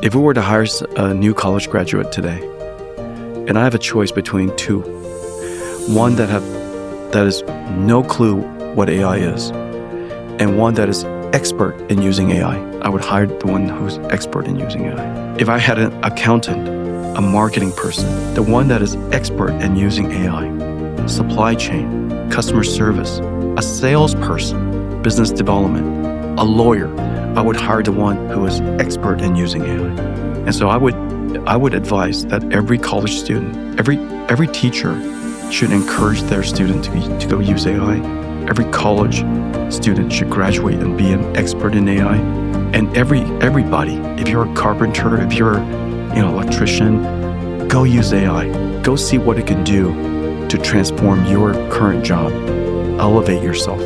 If we were to hire a new college graduate today, and I have a choice between two, one that is no clue what AI is, and one that is expert in using AI, I would hire the one who's expert in using AI. If I had an accountant, a marketing person, the one that is expert in using AI, supply chain, customer service, a salesperson, business development, a lawyer, I would hire the one who is expert in using AI. And so I would advise that every college student, every teacher should encourage their student to go use AI. Every college student should graduate and be an expert in AI. And everybody, if you're a carpenter, if you're an electrician, go use AI. Go see what it can do to transform your current job. Elevate yourself.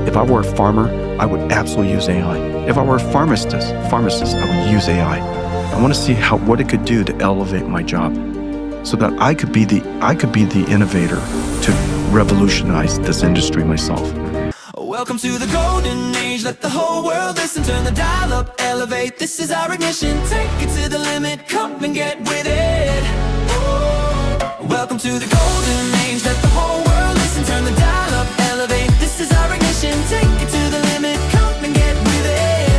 If I were a farmer, I would absolutely use AI. If I were a pharmacist, I would use AI. I want to see what it could do to elevate my job, so that I could be the innovator to revolutionize this industry myself. Welcome to the golden age. Let the whole world listen. Turn the dial up, elevate. This is our ignition. Take it to the limit. Come and get with it. Welcome to the golden age. Let the whole world listen. Turn the dial up, elevate. This is our ignition. Take it to the limit. Come and get with it.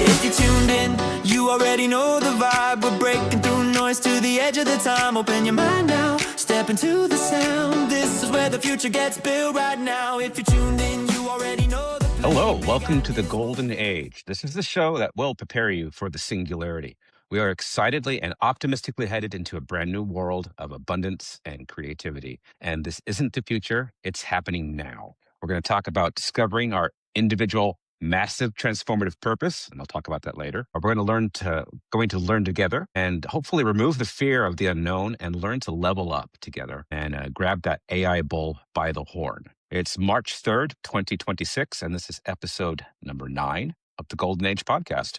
If you tuned in, you already know the vibe. We're breaking through noise to the edge of the time. Open your mind now. Step into the sound. This is where the future gets built right now. If you're tuned in, you already know the Hello, welcome to the Golden Age. This is the show that will prepare you for the singularity. We are excitedly and optimistically headed into a brand new world of abundance and creativity. And this isn't the future, it's happening now. We're going to talk about discovering our individual massive transformative purpose, and I'll talk about that later. We're going to learn together and hopefully remove the fear of the unknown and learn to level up together and grab that AI bull by the horn. It's March 3rd, 2026, and this is episode number 9 of the Golden Age podcast.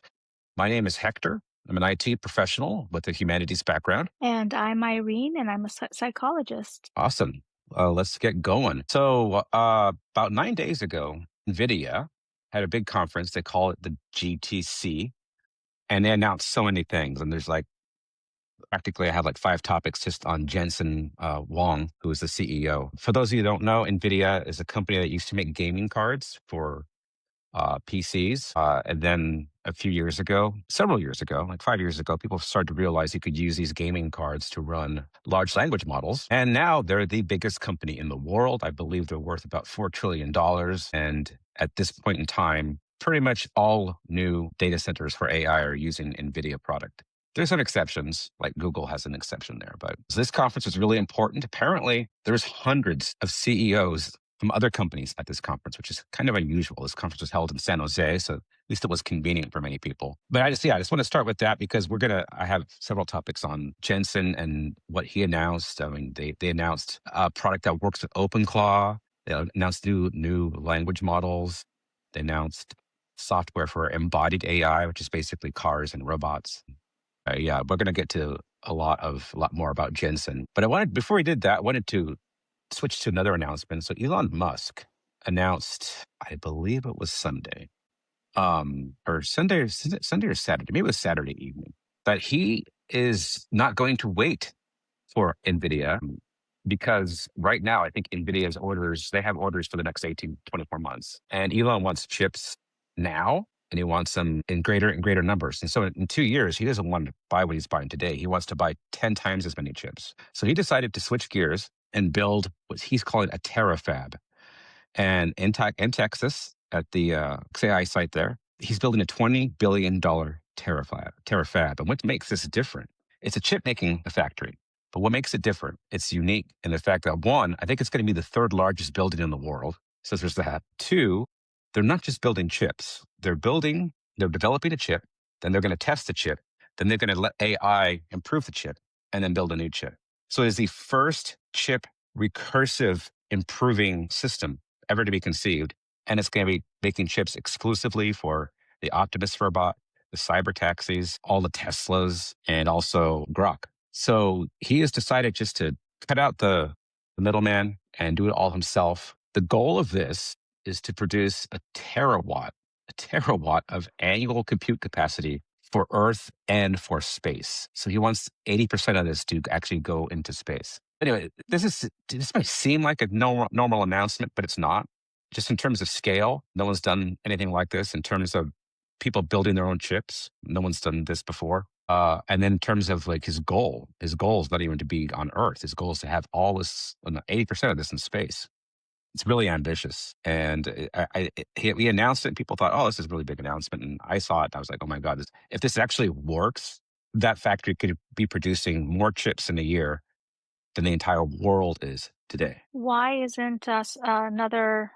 My name is Hector. I'm an IT professional with a humanities background. And I'm Irene, and I'm a psychologist. Awesome. Let's get going. So about 9 days ago, Nvidia had a big conference. They call it the GTC, and they announced so many things. And there's practically I had 5 topics just on Jensen Huang, who is the CEO. For those of you who don't know, Nvidia is a company that used to make gaming cards for PCs. And then several years ago, 5 years ago, people started to realize you could use these gaming cards to run large language models. And now they're the biggest company in the world. I believe they're worth about $4 trillion. And at this point in time, pretty much all new data centers for AI are using Nvidia product. There's some exceptions, like Google has an exception there. But this conference is really important. Apparently, there's hundreds of CEOs from other companies at this conference, which is kind of unusual. This conference was held in San Jose, so at least it was convenient for many people. But I just want to start with that because I have several topics on Jensen and what he announced. I mean, they announced a product that works with OpenClaw. They announced new language models. They announced software for embodied AI, which is basically cars and robots. We're going to get to a lot more about Jensen. But before we did that, I wanted to switch to another announcement. So Elon Musk announced, I believe it was Sunday, or Sunday or Saturday, maybe it was Saturday evening, that he is not going to wait for Nvidia because right now I think Nvidia's they have orders for the next 18, 24 months. And Elon wants chips now, and he wants them in greater and greater numbers. And so in 2 years, he doesn't want to buy what he's buying today. He wants to buy 10 times as many chips. So he decided to switch gears and build what he's calling a terafab. And in Texas, at the XAI site there, he's building a $20 billion terafab. And what makes this different? It's a chip making factory. But what makes it different? It's unique in the fact that, one, I think it's going to be the 3rd largest building in the world. So there's that. 2, they're not just building chips. They're developing a chip, then they're going to test the chip, then they're going to let AI improve the chip, and then build a new chip. So it is the first chip recursive improving system ever to be conceived. And it's going to be making chips exclusively for the Optimus robot, the cyber taxis, all the Teslas, and also Grok. So he has decided just to cut out the middleman and do it all himself. The goal of this is to produce a terawatt of annual compute capacity for Earth and for space. So he wants 80% of this to actually go into space. Anyway, this might seem like a normal announcement, but it's not. Just in terms of scale, no one's done anything like this. In terms of people building their own chips, no one's done this before. And then in terms of like his goal is not even to be on Earth. His goal is to have all this, 80% of this in space. It's really ambitious. And we announced it and people thought, oh, this is a really big announcement. And I saw it. And I was like, oh my God, if this actually works, that factory could be producing more chips in a year than the entire world is today. Why isn't another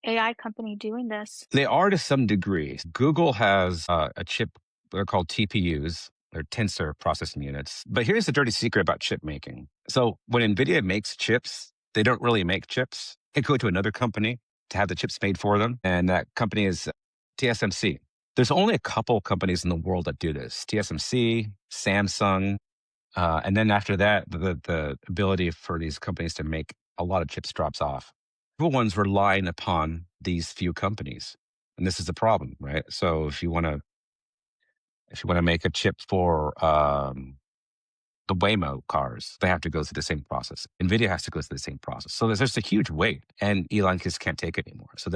AI company doing this? They are to some degree. Google has a chip, they're called TPUs. They're tensor processing units. But here's the dirty secret about chip making. So when Nvidia makes chips, they don't really make chips. They go to another company to have the chips made for them. And that company is TSMC. There's only a couple companies in the world that do this. TSMC, Samsung, and then after that, the ability for these companies to make a lot of chips drops off. Everyone's relying upon these few companies, and this is the problem, right? So if you want to make a chip for the Waymo cars, they have to go through the same process. Nvidia has to go through the same process. So there's just a huge weight, and Elon just can't take it anymore. So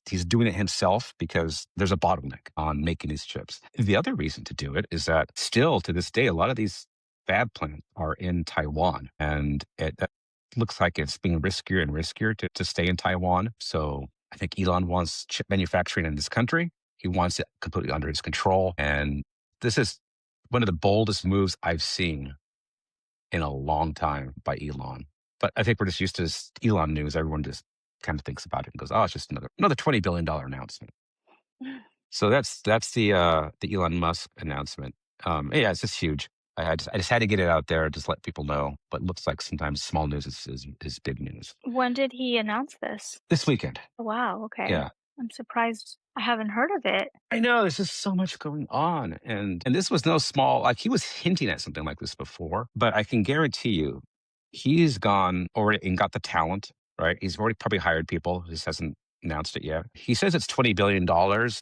he's doing it himself because there's a bottleneck on making these chips. The other reason to do it is that still to this day, a lot of these fab plants are in Taiwan, and that looks like it's being riskier and riskier to stay in Taiwan. So I think Elon wants chip manufacturing in this country. He wants it completely under his control. And this is one of the boldest moves I've seen in a long time by Elon. But I think we're just used to this Elon news. Everyone just kind of thinks about it and goes, oh, it's just another $20 billion announcement. So that's the Elon Musk announcement. Yeah, it's just huge. I just had to get it out there, just let people know. But it looks like sometimes small news is big news. When did he announce this? This weekend. Wow, okay. Yeah. I'm surprised I haven't heard of it. I know there's just so much going on. And this was no small, like he was hinting at something like this before, but I can guarantee you he's gone already and got the talent, right? He's already probably hired people. He just hasn't announced it yet. He says it's $20 billion.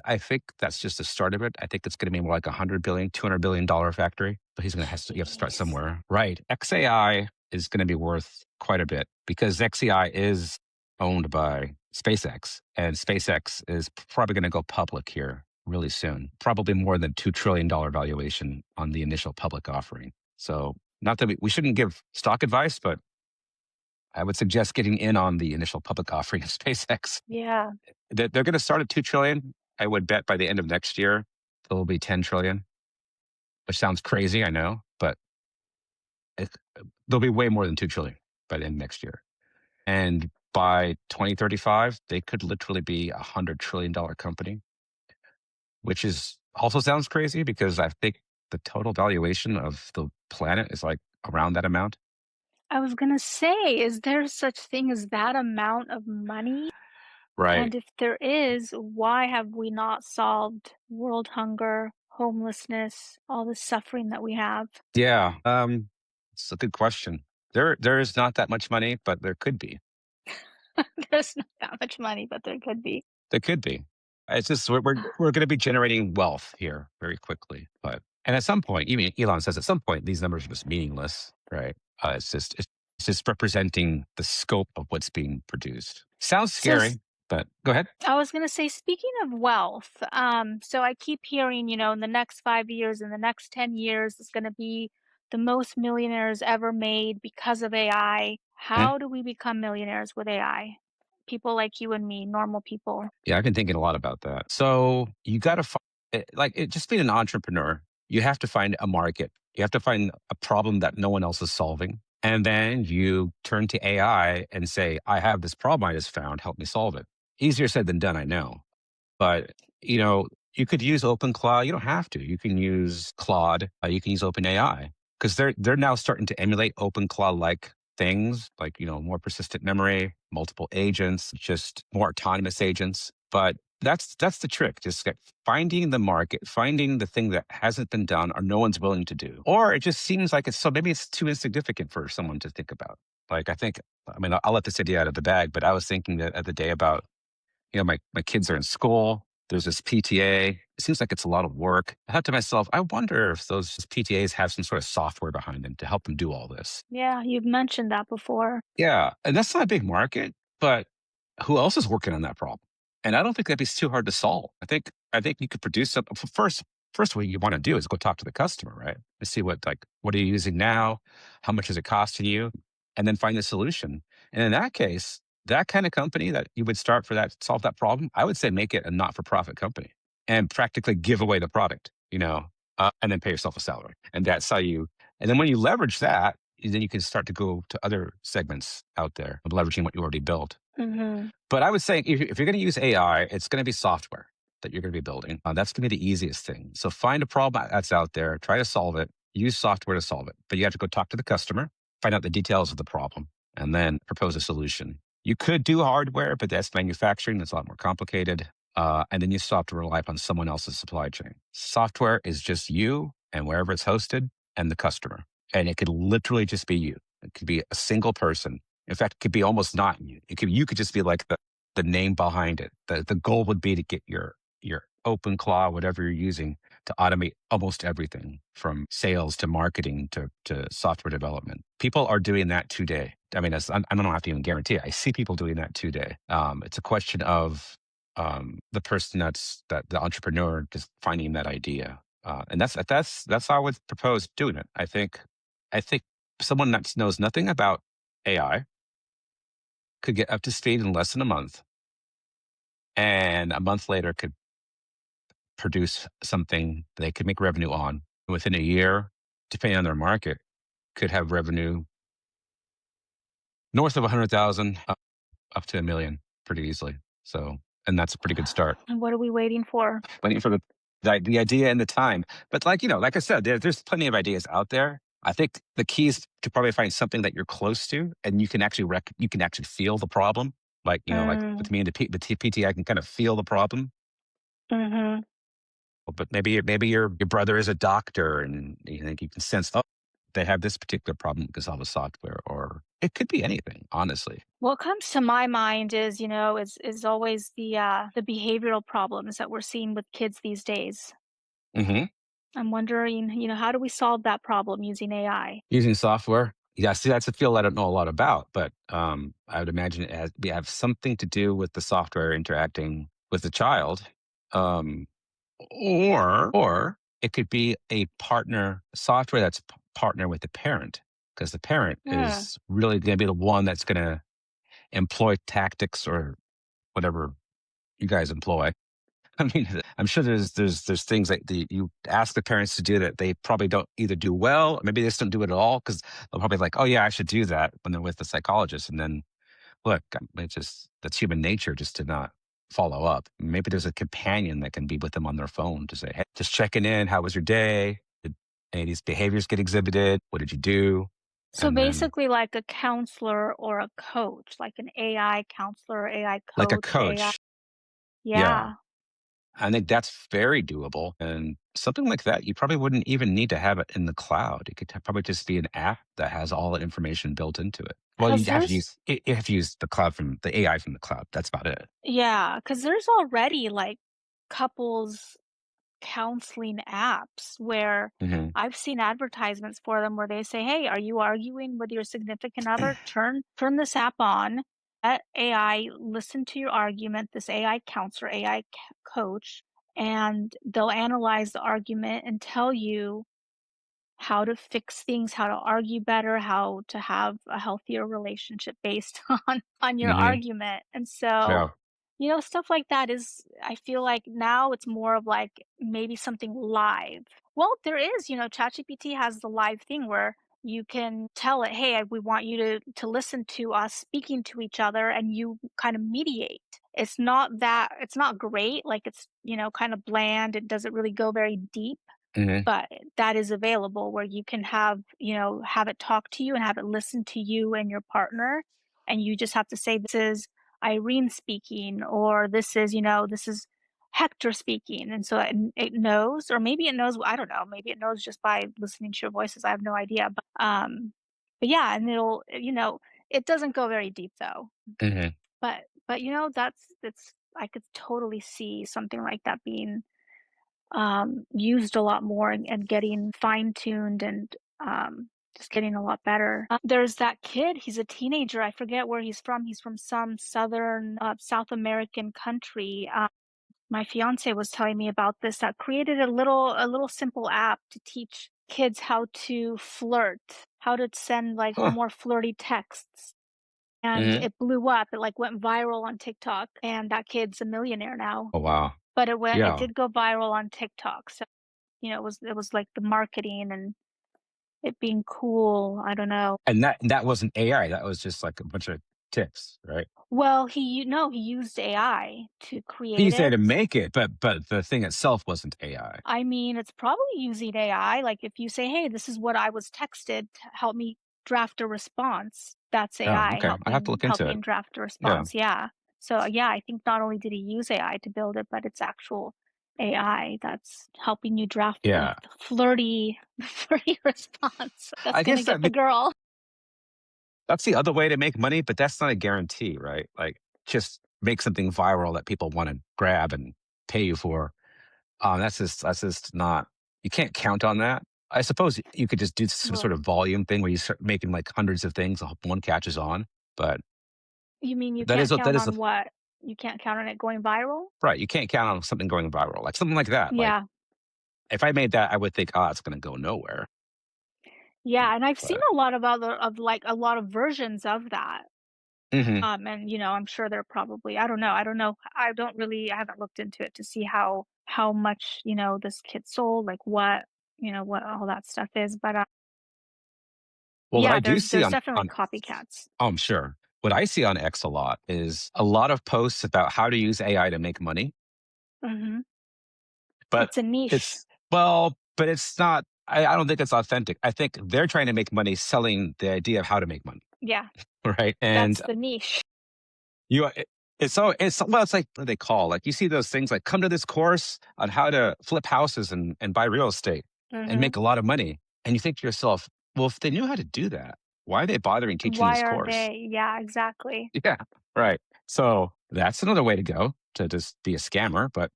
I think that's just the start of it. I think it's going to be more like $100 billion, $200 billion dollar factory. But he's going to you have to start somewhere. Right. XAI is going to be worth quite a bit because XAI is owned by SpaceX, and SpaceX is probably going to go public here really soon. Probably more than $2 trillion valuation on the initial public offering. So not that we shouldn't give stock advice, but I would suggest getting in on the initial public offering of SpaceX. Yeah. They're going to start at 2 trillion. I would bet by the end of next year, it'll be 10 trillion, which sounds crazy, I know, but there'll be way more than 2 trillion by the end of next year. And by 2035, they could literally be $100 trillion company, which is also sounds crazy because I think the total valuation of the planet is like around that amount. I was gonna say, is there such thing as that amount of money? Right. And if there is, why have we not solved world hunger, homelessness, all the suffering that we have? Yeah. It's a good question. There is not that much money, but there could be. There's not that much money, but there could be. There could be. It's just we're going to be generating wealth here very quickly, and at some point, even Elon says at some point these numbers are just meaningless, right? It's just representing the scope of what's being produced. Sounds scary, but go ahead. I was gonna say, speaking of wealth, so I keep hearing, in the next 5 years, in the next 10 years, it's gonna be the most millionaires ever made because of AI. How do we become millionaires with AI? People like you and me, normal people. Yeah, I've been thinking a lot about that. So you got to find, just being an entrepreneur, you have to find a market. You have to find a problem that no one else is solving. And then you turn to AI and say, I have this problem I just found, help me solve it. Easier said than done, I know. But, you could use OpenCloud. You don't have to. You can use Claude. You can use OpenAI because they're now starting to emulate OpenCloud-like things like, more persistent memory, multiple agents, just more autonomous agents. But that's the trick. Just finding the market, finding the thing that hasn't been done or no one's willing to do. Or it just seems like maybe it's too insignificant for someone to think about. Like I'll let this idea out of the bag, but I was thinking the other day about, my kids are in school. There's this PTA. It seems like it's a lot of work. I thought to myself, I wonder if those PTAs have some sort of software behind them to help them do all this. Yeah, you've mentioned that before. Yeah, and that's not a big market, but who else is working on that problem? And I don't think that'd be too hard to solve. I think you could produce some first what you want to do is go talk to the customer, right? To see what are you using now? How much is it costing you? And then find the solution. And in that case, that kind of company that you would start for that solve that problem, I would say make it a not-for-profit company and practically give away the product, and then pay yourself a salary. And that's how you and then when you leverage that, then you can start to go to other segments out there of leveraging what you already built. Hmm. But I would say if you're going to use AI, it's going to be software that you're going to be building. That's going to be the easiest thing. So find a problem that's out there, try to solve it, use software to solve it. But you have to go talk to the customer, find out the details of the problem, and then propose a solution. You could do hardware, but that's manufacturing. That's a lot more complicated. And then you still have to rely upon someone else's supply chain. Software is just you and wherever it's hosted and the customer. And it could literally just be you. It could be a single person. In fact, it could be almost not you. You could just be like the name behind it. The goal would be to get your open claw, whatever you're using, to automate almost everything from sales to marketing to software development. People are doing that today. I mean, I don't have to even guarantee it. I see people doing that today. It's a question of the person that the entrepreneur just finding that idea, and that's how I would propose doing it. I think someone that knows nothing about AI could get up to speed in less than a month, and a month later could produce something they could make revenue on. Within a year, depending on their market, could have revenue north of 100,000 up to 1 million pretty easily. So, and that's a pretty good start. And what are we waiting for? Waiting for the idea and the time. But like I said, there's plenty of ideas out there. I think the key is to probably find something that you're close to, and you can actually you can actually feel the problem. Like Mm, with me and the PT, I can kind of feel the problem. hmm. But maybe your brother is a doctor, and you think you can sense, oh, they have this particular problem because of the software, or it could be anything. Honestly. What comes to my mind is, is always the behavioral problems that we're seeing with kids these days. Hmm. I'm wondering, how do we solve that problem using AI? Using software. Yeah, see, that's a field I don't know a lot about, but I would imagine we have something to do with the software interacting with the child, um, or it could be a partner software that's partner with the parent, because the parent Yeah. is really going to be the one that's going to employ tactics or whatever you guys employ. I mean, I'm sure there's things that you ask the parents to do that they probably don't either do well, or maybe they just don't do it at all because they'll probably like, oh yeah, I should do that when they're with the psychologist, and then look, it's just that's human nature just to not follow up. Maybe there's a companion that can be with them on their phone to say, hey, just checking in. How was your day? Did any of these behaviors get exhibited? What did you do? So And then basically, like a counselor or a coach, like an AI counselor, AI like a coach, AI. coach, yeah. Yeah. I think that's very doable. And something like that, you probably wouldn't even need to have it in the cloud. It could probably just be an app that has all the information built into it. Well, Because there's, you have to use the cloud from the AI from the cloud. That's about it. yeah, because there's already like couples counseling apps where Hmm. I've seen advertisements for them where they say, "Hey, are you arguing with your significant other? Turn this app on. Let AI listen to your argument, this AI counselor, AI coach, and they'll analyze the argument and tell you how to fix things, how to argue better, how to have a healthier relationship based on your Hmm. argument." And so, Yeah. stuff like that is I feel like now it's more of like maybe something live. Well, there is, ChatGPT has the live thing where you can tell it, "Hey, we want you to listen to us speaking to each other," and you kind of mediate. It's not great, like it's, kind of bland. It doesn't really go very deep, Hmm. but that is available where you can have it talk to you and have it listen to you and your partner, and you just have to say, "This is Irene speaking," or this is Hector speaking, and so it knows, or maybe it knows, I don't know, maybe it knows just by listening to your voices, I have no idea, but yeah, and it doesn't go very deep though. Hmm. But, that's it's I could totally see something like that being used a lot more and getting fine-tuned and just getting a lot better. There's that kid, he's a teenager. I forget where he's from. He's from some southern South American country. My fiance was telling me about this, that created a little simple app to teach kids how to flirt, how to send like Huh. more flirty texts. And Hmm. it blew up. It like went viral on TikTok, and that kid's a millionaire now. Oh, wow. But it Yeah. did go viral on TikTok. So, it was like the marketing and it being cool. I don't know. And that wasn't AI. That was just like a bunch of tips, right? Well, he used AI to He create said it. to make it, but the thing itself wasn't AI. I mean, it's probably using AI. Like if you say, "Hey, this is what I was texted to help me draft a response," that's Oh, AI okay. I have to helping look into it. draft a Yeah. response. Yeah. So yeah, I think not only did he use AI to build it, but it's actual AI that's helping you draft Yeah. the flirty, flirty response that's I gonna guess get the girl. that's the other way to make money, but that's not a guarantee, right? Like, just make something viral that people want to grab and pay you for. That's just not. You can't count on that. I suppose you could just do some Well, sort of volume thing where you start making like hundreds of things, one catches on. But you mean you that is can't that count is a on what? You can't count on it going viral? right. You can't count on something going viral, like something like that. Like Yeah. if I made that, I would think, oh, it's going to go nowhere. Yeah, and I've seen But a lot of like a lot of versions of that. hmm And I'm sure they're probably I don't know. I haven't looked into it to see how much, this kid sold, like what all that stuff is. But well, what yeah, I do there's see there's on definitely copycats. oh, I'm sure. What I see on X a lot is a lot of posts about how to use AI to make money, Hmm. but It's a niche. it's but it's not. I don't think it's authentic. I think they're trying to make money selling the idea of how to make money, Yeah, right? And that's the niche. you, it's well, it's like what do they call like you see those things like come to this course on how to flip houses and buy real estate and Hmm. make a lot of money, and you think to yourself, well, if they knew how to do that, why are they bothering teaching Why this are course? they? Yeah, exactly. Yeah, right. So that's another way to go to just be a scammer. But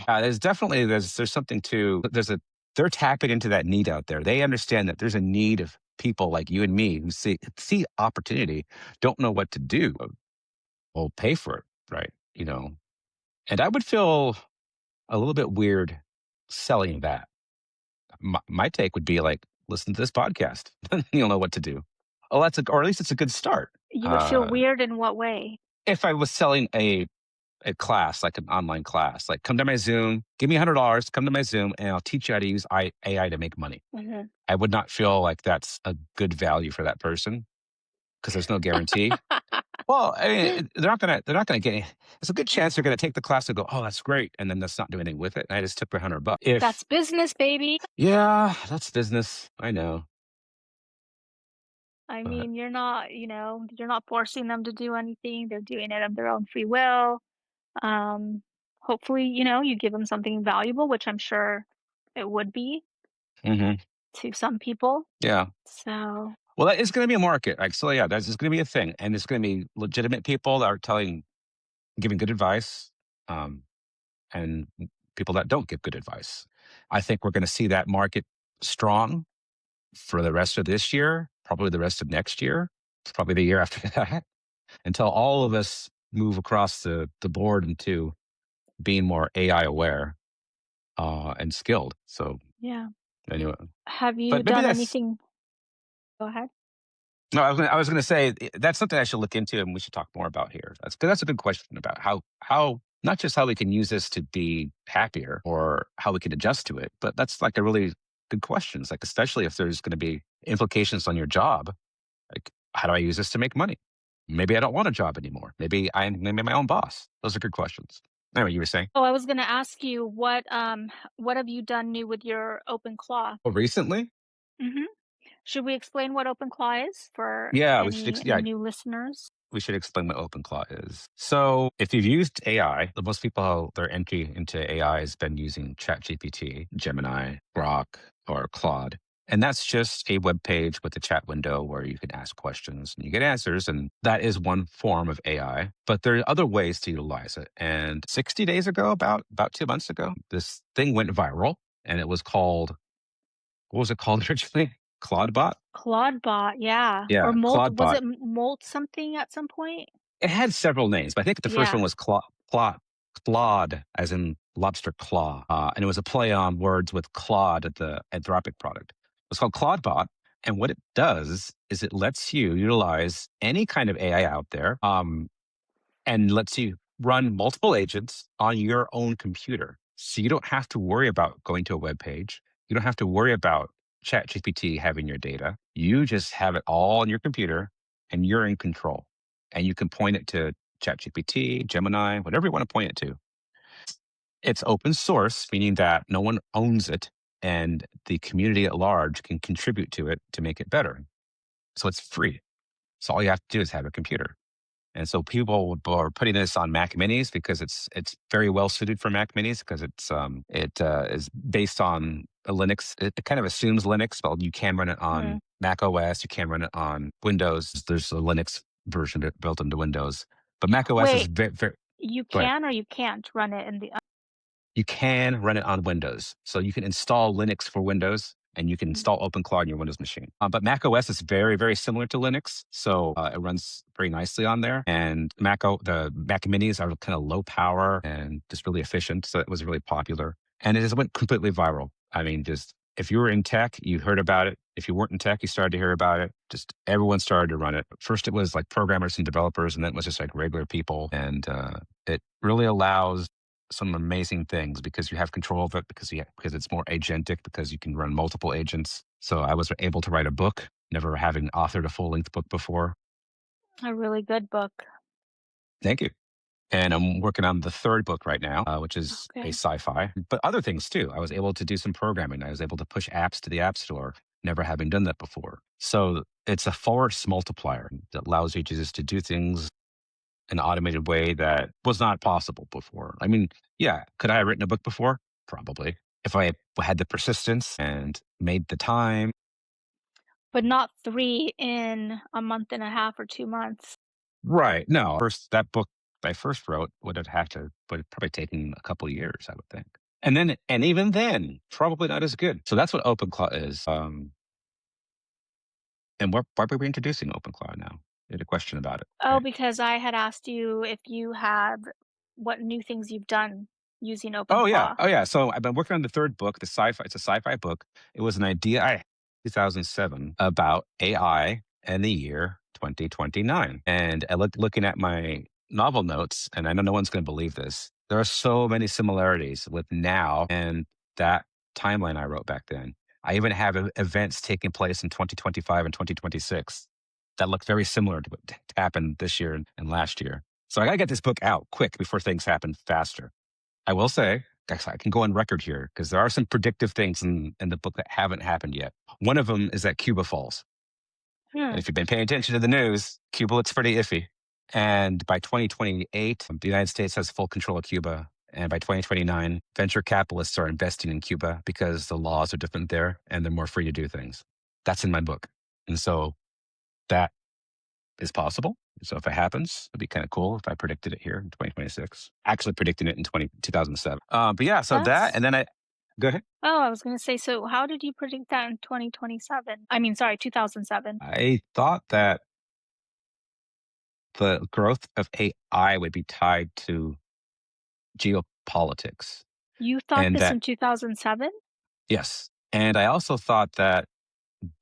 there's definitely there's something to they're tapping into that need out there. They understand that there's a need of people like you and me who see opportunity, don't know what to do. Will pay for it, right? And I would feel a little bit weird selling that. My take would be like, listen to this podcast. You'll know what to do. Oh, or at least it's a good start. You would feel Uh, weird in what way? if I was selling a class, like an online class. Like, come to my Zoom, give me $100, come to my Zoom, and I'll teach you how to use AI to make money. Hmm. I would not feel like that's a good value for that person because there's no guarantee. Well, I mean, they're not gonna get. There's a good chance they're gonna take the class and go, "Oh, that's great," and then that's not do anything with it. And I just took $100. If That's business, baby. yeah, that's business. I know, I but mean, you're not forcing them to do anything. They're doing it of their own free will. Um, Hopefully, you give them something valuable, which I'm sure it would be hmm to some people. yeah. So, Well, that is going to be a market. Like, so yeah, that's just going to be a thing, and it's going to be legitimate people that are giving good advice. Um, and people that don't give good advice. I think we're going to see that market strong for the rest of this year, probably the rest of next year, probably the year after that, until all of us move across the board into being more AI aware and skilled. So yeah. anyway, Have you but maybe done that's anything? Go ahead. no. I was gonna say that's something I should look into, and we should talk more about here. That's a good question about how not just how we can use this to be happier or how we can adjust to it, but that's like a really good question. It's like especially if there's going to be implications on your job, like how do I use this to make money? Maybe I don't want a job anymore. Maybe I'm my own boss. Those are good questions. Anyway, you were saying? Oh, I was gonna ask you what have you done new with your open claw? Oh, recently? Hmm. Should we explain what open claw is for Yeah, any new listeners? we should explain what OpenClaw is. So, if you've used AI, the most people their entry into AI has been using ChatGPT, Gemini, Grok, or Claude. And that's just a web page with a chat window where you can ask questions and you get answers. And that is one form of AI. But there are other ways to utilize it. And 60 days ago, about 2 months ago, this thing went viral and it was called, what was it called originally? Claudebot? Claudebot, yeah. Or Yeah, Molt, was Claudebot. it Molt something at some point? It had several names, but I think the first one Yeah. was Claude, as in lobster claw. And it was a play on words with Claude, the Anthropic product. It's called Claudebot. And what it does is it lets you utilize any kind of AI out there, and lets you run multiple agents on your own computer. So you don't have to worry about going to a web page. You don't have to worry about ChatGPT having your data. You just have it all on your computer and you're in control. And you can point it to ChatGPT, Gemini, whatever you want to point it to. It's open source, meaning that no one owns it and the community at large can contribute to it to make it better. So it's free. So all you have to do is have a computer. And so people are putting this on Mac Minis because it's very well suited for Mac Minis because it is based on a Linux. It kind of assumes Linux, but you can run it on Mac OS. You can run it on Windows. There's a Linux version built into Windows, but Mac OS is Wait, very, very. you Go ahead. can or you can't run it in the. You can run it on Windows. So you can install Linux for Windows and you can install OpenClaw on your Windows machine. But Mac OS is very, very similar to Linux. So it runs very nicely on there. And the Mac Minis are kind of low power and just really efficient. So it was really popular. And it just went completely viral. I mean, just if you were in tech, you heard about it. If you weren't in tech, you started to hear about it. Just everyone started to run it. First, it was like programmers and developers, and then it was just like regular people. And it really allows some amazing things because you have control of it, because it's more agentic, because you can run multiple agents. So I was able to write a book, never having authored a full-length book before. A really good book. Thank you. And I'm working on the third book right now, which is a Okay. sci-fi, but other things too. I was able to do some programming. I was able to push apps to the App Store, never having done that before. So it's a force multiplier that allows you just to do things in an automated way that was not possible before. I mean, yeah, could I have written a book before? Probably. If I had the persistence and made the time. But not 3 in a month and a half or 2 months. Right. No, that book I first wrote would probably taken a couple of years, I would think. And even then, probably not as good. So that's what OpenClaw is. And why were we introducing OpenClaw now? You had a question about it. Oh, Right? because I had asked you if you had what new things you've done using Oh yeah. OpenClaw. Oh yeah. So I've been working on the third book, the sci-fi. It's a sci-fi book. It was an idea I had in 2007 about AI and the year 2029. And I looking at my novel notes, and I know no one's going to believe this. There are so many similarities with now and that timeline I wrote back then. I even have events taking place in 2025 and 2026 that look very similar to what happened this year and last year. So I got to get this book out quick before things happen faster. I will say, guys, I can go on record here because there are some predictive things in the book that haven't happened yet. One of them is that Cuba falls. And if you've been paying attention to the news, Cuba looks pretty iffy. And by 2028, the United States has full control of Cuba. And by 2029, venture capitalists are investing in Cuba because the laws are different there and they're more free to do things. That's in my book. And so that is possible. So if it happens, it'd be kind of cool if I predicted it here in 2026. Actually predicting it in 2007. But yeah, so that, and then go ahead. Oh, I was going to say, so how did you predict that in 2027? I mean, sorry, 2007. I thought that the growth of AI would be tied to geopolitics. You thought And this that, in 2007? yes. And I also thought that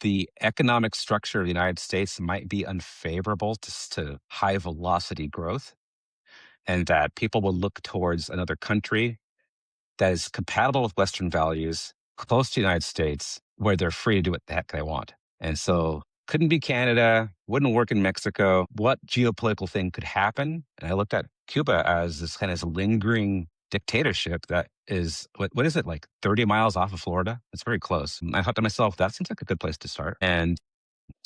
the economic structure of the United States might be unfavorable to high velocity growth, and that people will look towards another country that is compatible with Western values, close to the United States, where they're free to do what the heck they want. And so couldn't be Canada, wouldn't work in Mexico. What geopolitical thing could happen? And I looked at Cuba as this kind of lingering dictatorship that is, what is it, like 30 miles off of Florida? It's very close. And I thought to myself, that seems like a good place to start. And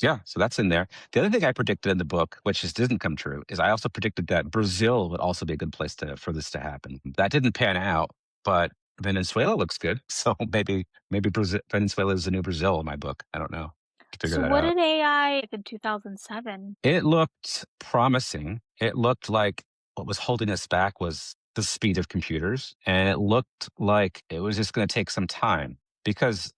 yeah, so that's in there. The other thing I predicted in the book, which just didn't come true, is I also predicted that Brazil would also be a good place for this to happen. That didn't pan out, but Venezuela looks good. So maybe Venezuela is the new Brazil in my book. I don't know. To figure So that what out. did AI in 2007? It looked promising. It looked like what was holding us back was the speed of computers. And it looked like it was just going to take some time because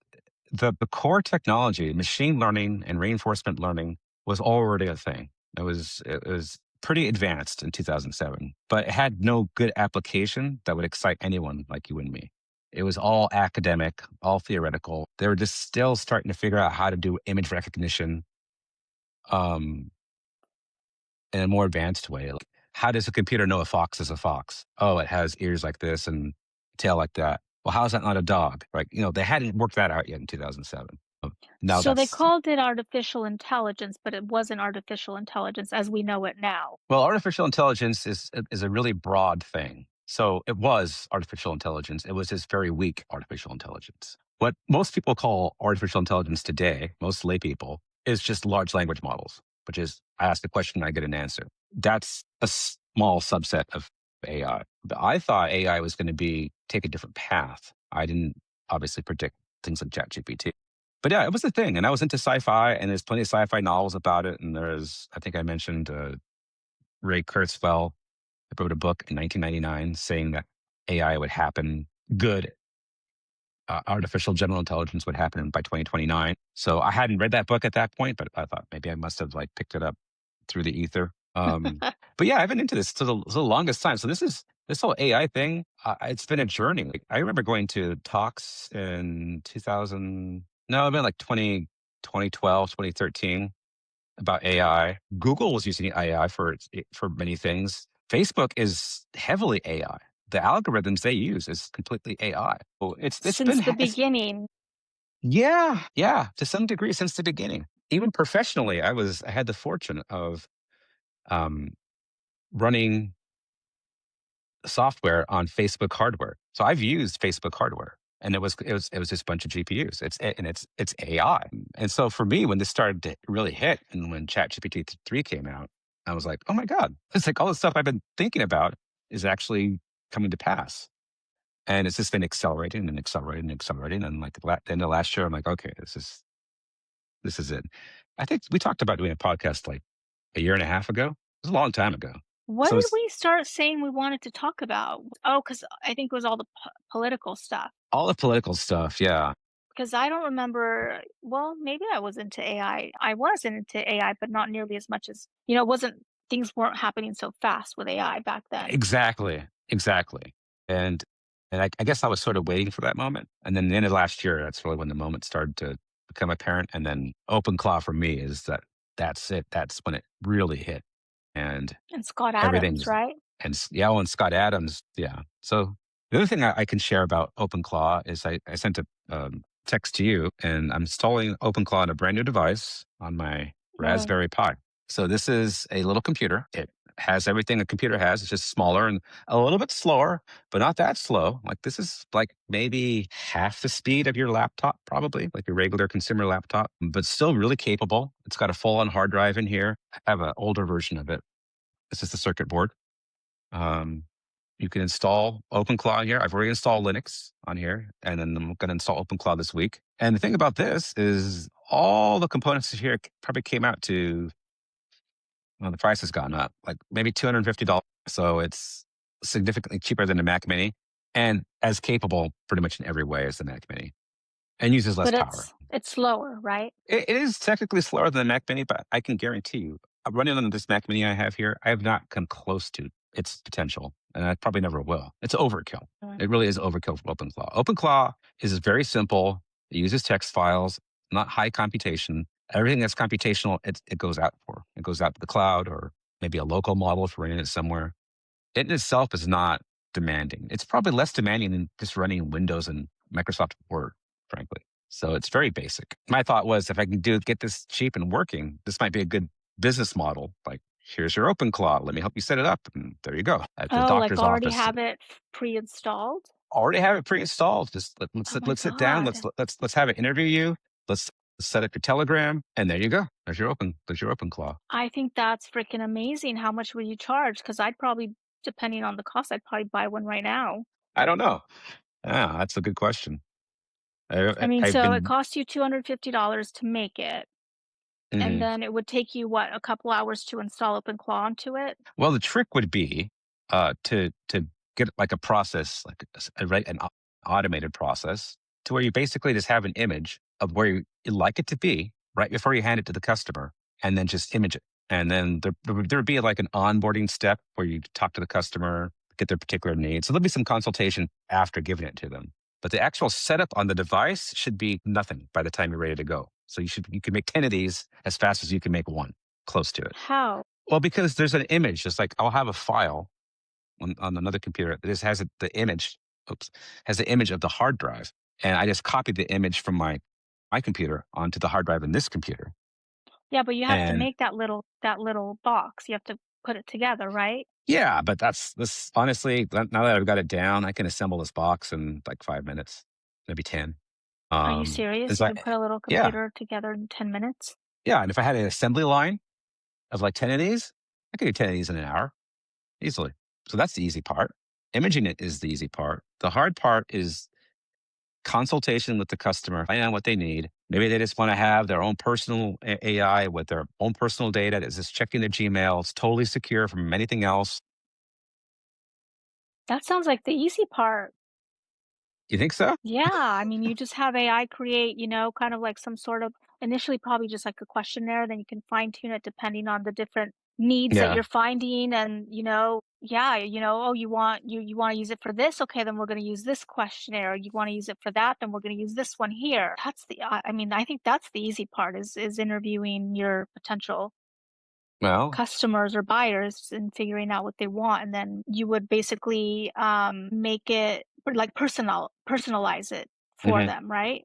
the core technology, machine learning and reinforcement learning, was already a thing. It was pretty advanced in 2007, but it had no good application that would excite anyone like you and me. It was all academic, all theoretical. They were just still starting to figure out how to do image recognition um, in a more advanced way. Like, how does a computer know a fox is a fox? Oh, it has ears like this and tail like that. Well, how is that not a dog? Right? They hadn't worked that out yet in 2007. Now So they that's called it artificial intelligence, but it wasn't artificial intelligence as we know it now. Well, artificial intelligence is a really broad thing. So it was artificial intelligence. It was just very weak artificial intelligence. What most people call artificial intelligence today, most lay people, is just large language models, which is I ask a question, I get an answer. That's a small subset of AI. But I thought AI was going to take a different path. I didn't obviously predict things like ChatGPT. But yeah, it was a thing. And I was into sci-fi, and there's plenty of sci-fi novels about it. And I think I mentioned Ray Kurzweil wrote a book in 1999 saying that AI would happen, good artificial general intelligence would happen by 2029. So I hadn't read that book at that point, but I thought maybe I must have like picked it up through the ether. But yeah, I've been into this for the longest time. So this whole AI thing. It's been a journey. Like, I remember going to talks in 2000. No, it'd been like 2012, 2013 about AI. Google was using AI for many things. Facebook is heavily AI. The algorithms they use is completely AI. Oh, it's been Since the beginning. yeah, to some degree since the beginning. Even professionally, I had the fortune of um, running software on Facebook hardware. So I've used Facebook hardware, and it was just a bunch of GPUs. It's AI. And so for me, when this started to really hit, and when ChatGPT 3 came out, I was like, oh my god, it's like all the stuff I've been thinking about is actually coming to pass. And it's just been accelerating and accelerating and accelerating. And like the end of last year, I'm like, okay, this is it. I think we talked about doing a podcast like a year and a half ago. It was a long time ago. What So did it's we start saying we wanted to talk about? Oh, because I think it was all the political stuff. all the political stuff. Yeah. Because I don't remember, well, maybe I was into AI. I was into AI, but not nearly as much as, it wasn't, things weren't happening so fast with AI back then. Exactly, exactly. And I guess I was sort of waiting for that moment. And then the end of last year, that's really when the moment started to become apparent. And then OpenClaw for me is that's it. That's when it really hit. And And Scott Adams, everything's right? yeah, and Scott Adams, yeah. So the other thing I can share about OpenClaw is I sent a text to you, and I'm installing OpenClaw on a brand new device on my Really. Raspberry Pi. So this is a little computer. It has everything a computer has. It's just smaller and a little bit slower, but not that slow. Like this is like maybe half the speed of your laptop, probably like your regular consumer laptop, but still really capable. It's got a full-on hard drive in here. I have an older version of it. This is the circuit board. Um, you can install OpenClaw here. I've already installed Linux on here, and then I'm going to install OpenClaw this week. And the thing about this is all the components here probably came out to, well, the price has gone up, like maybe $250. So it's significantly cheaper than the Mac Mini and as capable pretty much in every way as the Mac Mini and uses less But power. it's slower, right? It is technically slower than the Mac Mini, but I can guarantee you, running on this Mac Mini I have here, I have not come close to its potential, and I probably never will. It's overkill. Mm. It really is overkill for OpenClaw. OpenClaw is very simple. It uses text files, not high computation. Everything that's computational, it goes out for. It goes out to the cloud or maybe a local model for running it somewhere. It in itself is not demanding. It's probably less demanding than just running Windows and Microsoft Word, frankly. So it's very basic. My thought was if I can get this cheap and working, this might be a good business model. Like, here's your OpenClaw. Let me help you set it up. And there you go. At the Oh, like doctor's already office. have it pre-installed? Already have it pre-installed. Just Oh my let's sit down. God. Let's have it interview you. Let's set up your Telegram. And there you go. There's your OpenClaw. I think that's freaking amazing. How much would you charge? Because I'd probably, depending on the cost, I'd probably buy one right now. I don't know. Yeah, that's a good question. I mean, I've so it been. costs you $250 to make it, and Mhm. then it would take you, what, a couple hours to install OpenClaw onto it? Well, the trick would be to get like a process, like an automated process, to where you basically just have an image of where you like it to be right before you hand it to the customer, and then just image it. And then there would be like an onboarding step where you talk to the customer, get their particular needs. So there'll be some consultation after giving it to them. But the actual setup on the device should be nothing by the time you're ready to go. So you can make 10 of these as fast as you can make one, close to it. How? Well, because there's an image, just like I'll have a file on another computer that just has the image, oops, has the image of the hard drive. And I just copied the image from my computer onto the hard drive in this computer. Yeah, but you have to And make that little box. You have to put it together, right? yeah, but that's this honestly, now that I've got it down, I can assemble this box in like 5 minutes, maybe 10. Are you serious? It's You like, can put a little yeah, computer together in 10 minutes? yeah. And if I had an assembly line of like 10 of these, I could do 10 of these in an hour easily. So that's the easy part. Imaging it is the easy part. The hard part is consultation with the customer, find out what they need. Maybe they just want to have their own personal AI with their own personal data that's just checking their Gmail. It's totally secure from anything else. That sounds like the easy part. You think so? Yeah, I mean, you just have AI create, kind of like some sort of initially probably just like a questionnaire, then you can fine tune it depending on the different needs that Yeah. you're finding and, yeah, oh, you want to use it for this? Okay, then we're going to use this questionnaire. You want to use it for that? Then we're going to use this one here. I mean, I think that's the easy part is interviewing your potential Well, customers or buyers and figuring out what they want, and then you would basically make it or like personalize it for mhm. them, right?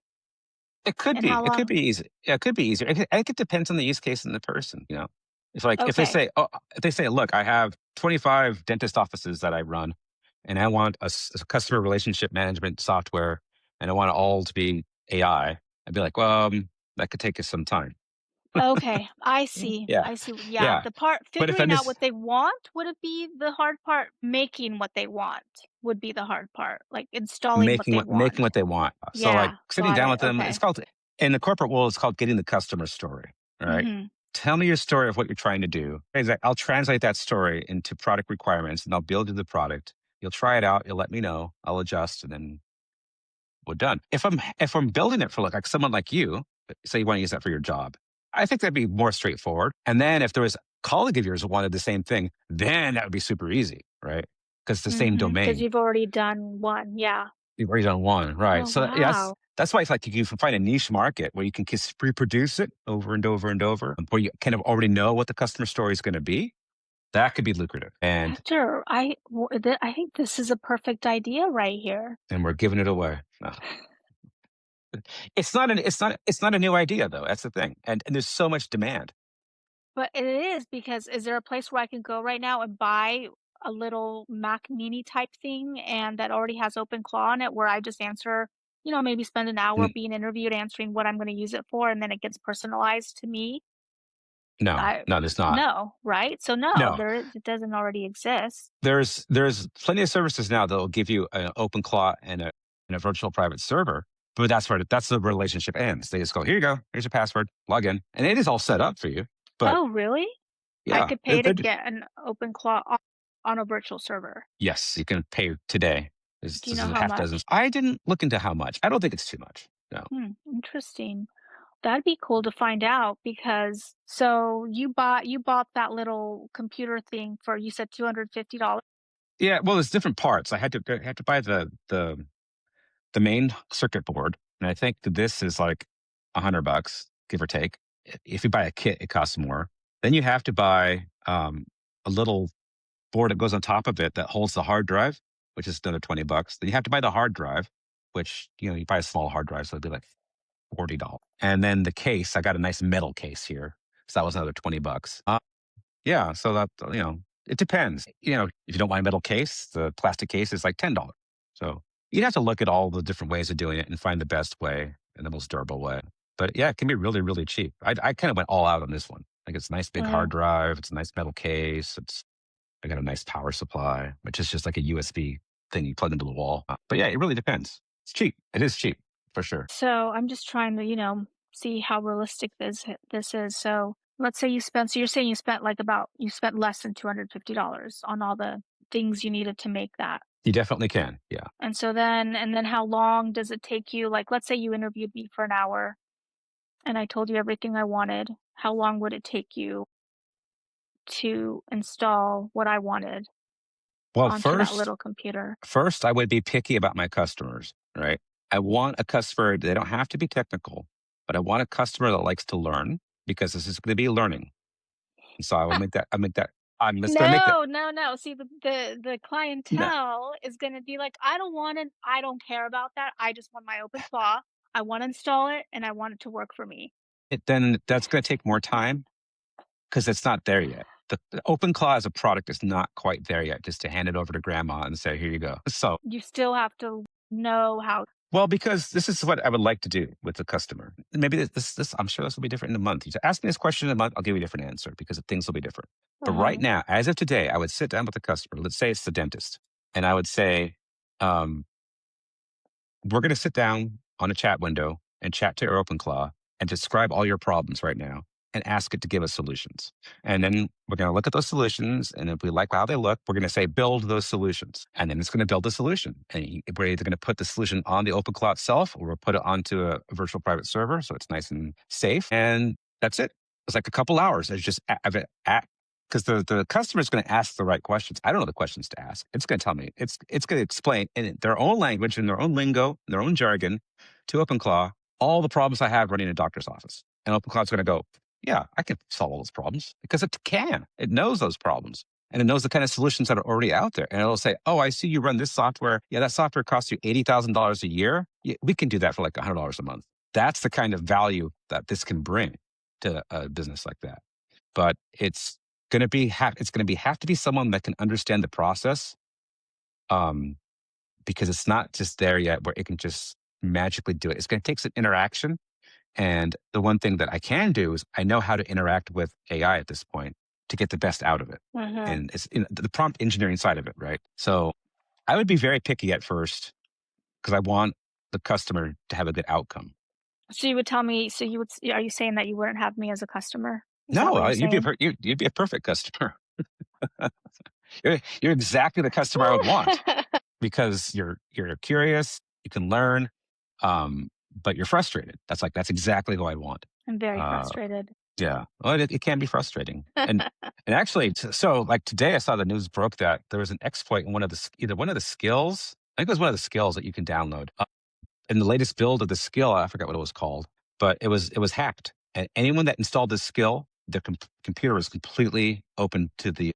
It could And be. how It could long? be easy. Yeah, it could be easier. I think it depends on the use case and the person. It's like Okay. if they say, look, I have 25 dentist offices that I run, and I want a customer relationship management software, and I want it all to be AI. I'd be like, well, that could take us some time. Okay, I Mm. see. Yeah, I see. Yeah, yeah. the part But if I'm figuring out just what they want would it be the hard part? Making what they want would be the hard part, like installing what they making want. what they want. So like Yeah, sitting got down it. with them, it's Okay. called in the corporate world, it's called getting the customer story. All right. Mhm. Tell me your story of what you're trying to do. I'll translate that story into product requirements and I'll build you the product. You'll try it out. You'll let me know. I'll adjust and then we're done. If I'm building it for like someone like you, say you want to use that for your job, I think that'd be more straightforward. And then if there was a colleague of yours who wanted the same thing, then that would be super easy, right? Because it's the same Mhm. Because domain. you've already done one. Yeah. You've already done one, right? Oh, So yes, wow. that's why it's like you can find a niche market where you can just reproduce it over and over and over, where you kind of already know what the customer story is going to be. That could be lucrative, Hector, I think this is a perfect idea right here. and we're giving it away. No. It's not a new idea though. That's the thing, and there's so much demand. But it is because is there a place where I can go right now and buy a little Mac Mini type thing and that already has OpenClaw on it where I just answer, maybe spend an hour N- being interviewed answering what I'm going to use it for and then it gets personalized to me? No, I no, there's not. No, right? So no, No, it doesn't already exist. there's plenty of services now that will give you an open claw and a virtual private server. But that's the relationship ends. They just go, here you go, here's your password, log in, and it is all set up for you. But Oh, really? I yeah, could pay to get an OpenClaw on a virtual server. yes, you can pay today. Do you This know is a how half dozen. much? I didn't look into how much. I don't think it's too much. No. Interesting. That'd be cool to find out because so you bought that little computer thing for you said $250? Yeah, well, there's different parts. I had to buy the main circuit board, and I think that this is like $100, give or take. If you buy a kit, it costs more. Then you have to buy a little board that goes on top of it that holds the hard drive, which is another $20. Then you have to buy the hard drive, which you buy a small hard drive, so it'd be like $40. And then the case, I got a nice metal case here, so that was another $20. Yeah, so that it depends. If you don't want a metal case, the plastic case is like $10. So you'd have to look at all the different ways of doing it and find the best way and the most durable way. But yeah, it can be really, really cheap. I kind of went all out on this one. Like it's a nice big hard Well, drive. It's a nice metal case. I got a nice power supply, which is just like a USB thing you plug into the wall. But yeah, it really depends. It's cheap. It is cheap for sure. So I'm just trying to, see how realistic this is. So let's say so you're saying you spent less than $250 on all the things you needed to make that. You definitely can. Yeah. And then how long does it take you? Like, let's say you interviewed me for an hour and I told you everything I wanted. How long would it take you to install what I wanted Well, onto that first, little computer? first I would be picky about my customers, right? I want a customer, they don't have to be technical, but I want a customer that likes to learn because this is going to be learning. And so I'm just going to make that. No, no, no. See, the No, clientele is gonna be like, "I don't want it. I don't care about that. I just want my open claw. I wanna install it, and I want it to work for me." then that's going to take more time because it's not there yet. The open claw as a product is not quite there yet, just to hand it over to grandma and say, here you go. So, You still have to know how. well, because this is what I would like to do with the customer. Maybe I'm sure this will be different in a month. You ask me this question in a month, I'll give you a different answer because things will be different. But right Uh-huh. now, as of today, I would sit down with the customer. Let's say it's the dentist. And I would say, um, we're going to sit down on a chat window and chat to your OpenClaw and describe all your problems right now and ask it to give us solutions. And then we're going to look at those solutions. And if we like how they look, we're going to say, build those solutions. And then it's going to build the solution. And we're either going to put the solution on the OpenClaw itself or we'll put it onto a virtual private server. So it's nice and safe. And that's it. It's like a couple hours. It's just because the customer is going to ask the right questions. I don't know the questions to ask. It's going to tell me. It's going to explain in their own language, in their own lingo, in their own jargon, to OpenClaw all the problems I have running a doctor's office. And OpenClaw is going to go, yeah, I can solve all those problems because it can. It knows those problems. And it knows the kind of solutions that are already out there. And it'll say, oh, I see you run this software. Yeah, that software costs you $80,000 a year. Yeah, we can do that for like $100 a month. That's the kind of value that this can bring to a business like that. But it's going to have to be someone that can understand the process, because it's not just there yet where it can just magically do it. It's going to take some interaction. And the one thing that I can do is I know how to interact with AI at this point to get the best out of it. Mhm. And it's in the prompt engineering side of it, right? So I would be very picky at first because I want the customer to have a good outcome. So you would tell me, are you saying that you wouldn't have me as a customer? Is that No, what you're saying? you'd be a perfect customer. You're exactly the customer I would want because you're curious, you can learn, but you're frustrated. That's exactly who I want. I'm very Uh, frustrated. yeah, well, it can be frustrating, and actually, so like today, I saw the news broke that there was an exploit in either one of the skills. I think it was one of the skills that you can download. In the latest build of the skill, I forgot what it was called, but it was hacked, and anyone that installed this skill, their computer was completely open to the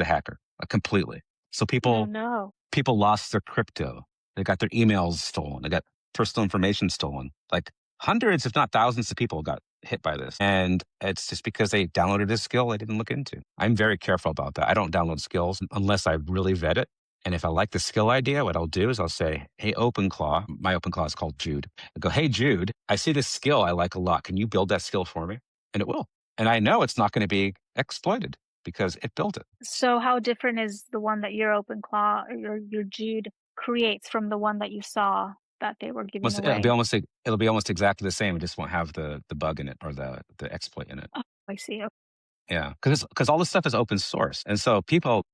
hacker, completely. So Oh, people no. people lost their crypto. They got their emails stolen. They got personal information stolen. Like hundreds, if not thousands of people got hit by this. And it's just because they downloaded a skill they didn't look into. I'm very careful about that. I don't download skills unless I really vet it. And if I like the skill idea, what I'll do is I'll say, hey, OpenClaw, my OpenClaw is called Jude. I go, hey, Jude, I see this skill I like a lot. Can you build that skill for me? And it will. And I know it's not going to be exploited because it built it. So how different is the one that your OpenClaw or your Jude creates from the one that you saw that they were giving away? It'll be almost exactly the same. It just won't have the bug in it or the exploit in it. Oh, I see. Yeah, because all this stuff is open source, and so people,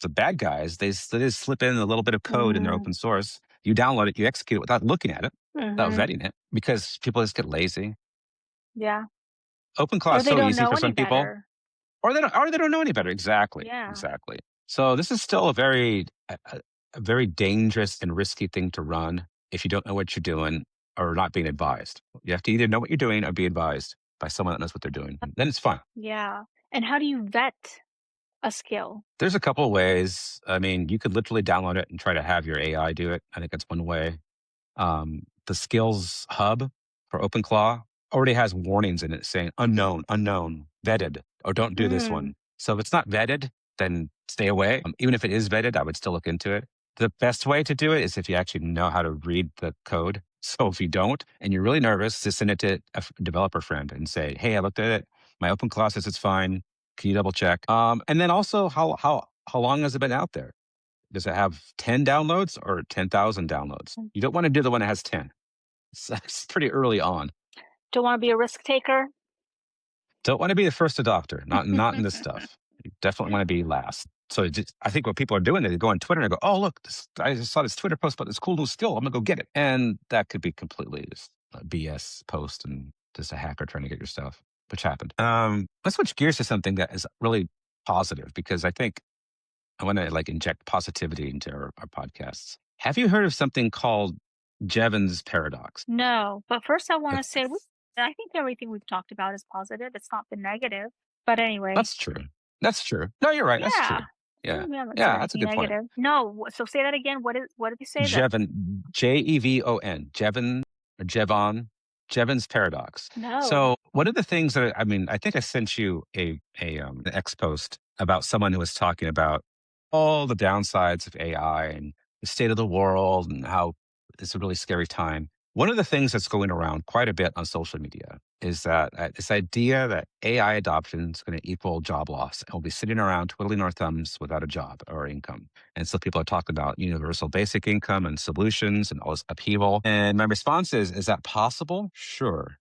the bad guys, they just slip in a little bit of code in their Mhm. open source. You download it, you execute it without looking at it, without Mhm. vetting it, because people just get lazy. Yeah. OpenClaw Or is they so don't easy know for any some people, better. or they don't know any better. Exactly, Yeah. exactly. So this is still a very dangerous and risky thing to run if you don't know what you're doing or not being advised. You have to either know what you're doing or be advised by someone that knows what they're doing. Then it's fun. Yeah. And how do you vet a skill? There's a couple of ways. I mean, you could literally download it and try to have your AI do it. I think that's one way. The skills hub for OpenClaw already has warnings in it saying unknown, unknown, vetted, or don't do this Mm. one. So if it's not vetted, then stay away. Even if it is vetted, I would still look into it. The best way to do it is if you actually know how to read the code. So if you don't and you're really nervous, just send it to a developer friend and say, hey, I looked at it. My OpenClaw says it's fine. Can you double check? And then also how long has it been out there? Does it have 10 downloads or 10,000 downloads? You don't want to do the one that has 10. It's pretty early on. Don't want to be a risk taker. Don't want to be the first adopter, not in this stuff. You definitely want to be last. So I think what people are doing is they go on Twitter and they go, oh, look, I just saw this Twitter post about this cool new skill. I'm going to go get it. And that could be completely just a BS post and just a hacker trying to get your stuff, which happened. Let's switch gears to something that is really positive, because I think I want to inject positivity into our podcasts. Have you heard of something called Jevons paradox? No, but first I want to That's say I think everything we've talked about is positive. It's not been negative. But anyway, that's true. That's true. No, you're right. That's true. yeah, Yeah. we haven't said Yeah, that's a anything good point. negative. No, so say that again. What did you say? That Jevon, Jevon, Jevon, or Jevon, Jevons paradox. no. So one of the things that I think I sent you an X post about someone who was talking about all the downsides of AI and the state of the world and how it's a really scary time. One of the things that's going around quite a bit on social media is that this idea that AI adoption is going to equal job loss, and we'll be sitting around twiddling our thumbs without a job or income. And so people are talking about universal basic income and solutions and all this upheaval. And my response is that possible? Sure,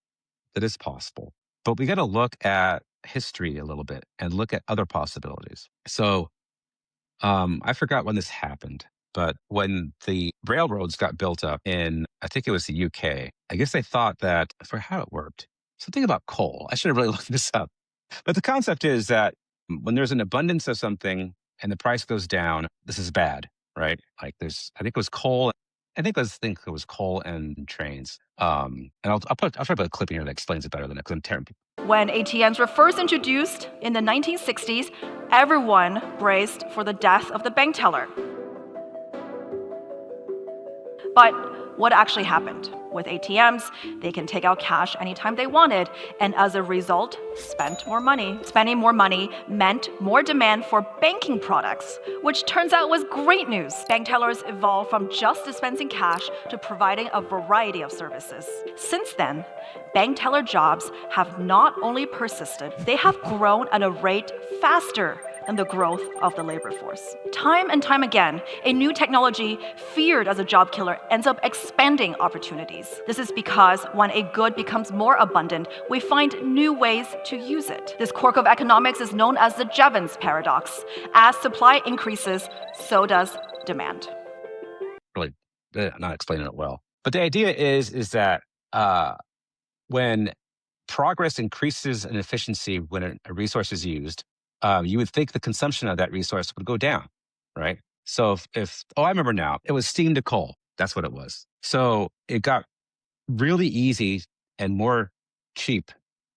that is possible. But we got to look at history a little bit and look at other possibilities. So I forgot when this happened, but when the railroads got built up in, I think it was the UK, I guess they thought that, for how it worked, something about coal. I should have really looked this up. But the concept is that when there's an abundance of something and the price goes down, this is bad, right? Like I think it was coal. I think it was coal and trains. And I'll try to put a clip in here that explains it better than it, because I'm terrible. When ATMs were first introduced in the 1960s, everyone braced for the death of the bank teller. But what actually happened? With ATMs, they can take out cash anytime they wanted, and as a result, spent more money. Spending more money meant more demand for banking products, which turns out was great news. Bank tellers evolved from just dispensing cash to providing a variety of services. Since then, bank teller jobs have not only persisted, they have grown at a rate faster than the growth of the labor force. Time and time again, a new technology feared as a job killer ends up expanding opportunities. This is because when a good becomes more abundant, we find new ways to use it. This quirk of economics is known as the Jevons paradox. As supply increases, so does demand. Really not explaining it well. But the idea is that when progress increases in efficiency when a resource is used, you would think the consumption of that resource would go down, right? So I remember now, it was steam to coal. That's what it was. So it got really easy and more cheap.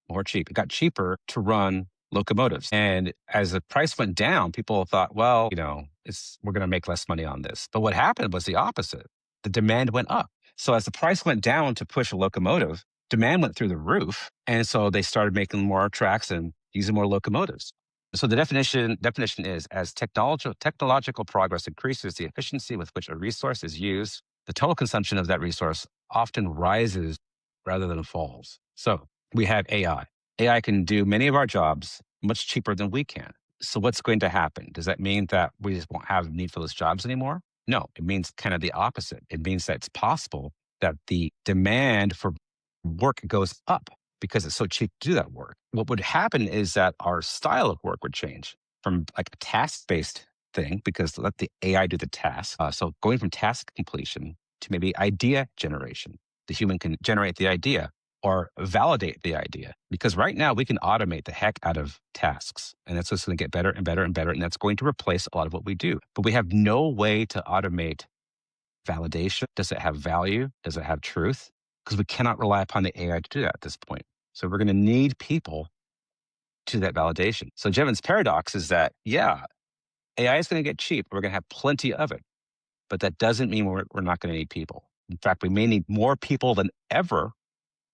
It got cheaper to run locomotives. And as the price went down, people thought, well, we're going to make less money on this. But what happened was the opposite. The demand went up. So as the price went down to push a locomotive, demand went through the roof. And so they started making more tracks and using more locomotives. So the definition is, as technological progress increases the efficiency with which a resource is used, the total consumption of that resource often rises rather than falls. So we have AI. AI can do many of our jobs much cheaper than we can. So what's going to happen? Does that mean that we just won't have need for those jobs anymore? No, it means kind of the opposite. It means that it's possible that the demand for work goes up because it's so cheap to do that work. What would happen is that our style of work would change from like a task-based thing, because let the AI do the task. So going from task completion to maybe idea generation. The human can generate the idea or validate the idea. Because right now we can automate the heck out of tasks. And that's just going to get better and better and better. And that's going to replace a lot of what we do. But we have no way to automate validation. Does it have value? Does it have truth? Because we cannot rely upon the AI to do that at this point. So we're going to need people to do that validation. So Jevons paradox is that, yeah, AI is going to get cheap. We're going to have plenty of it. But that doesn't mean we're not going to need people. In fact, we may need more people than ever,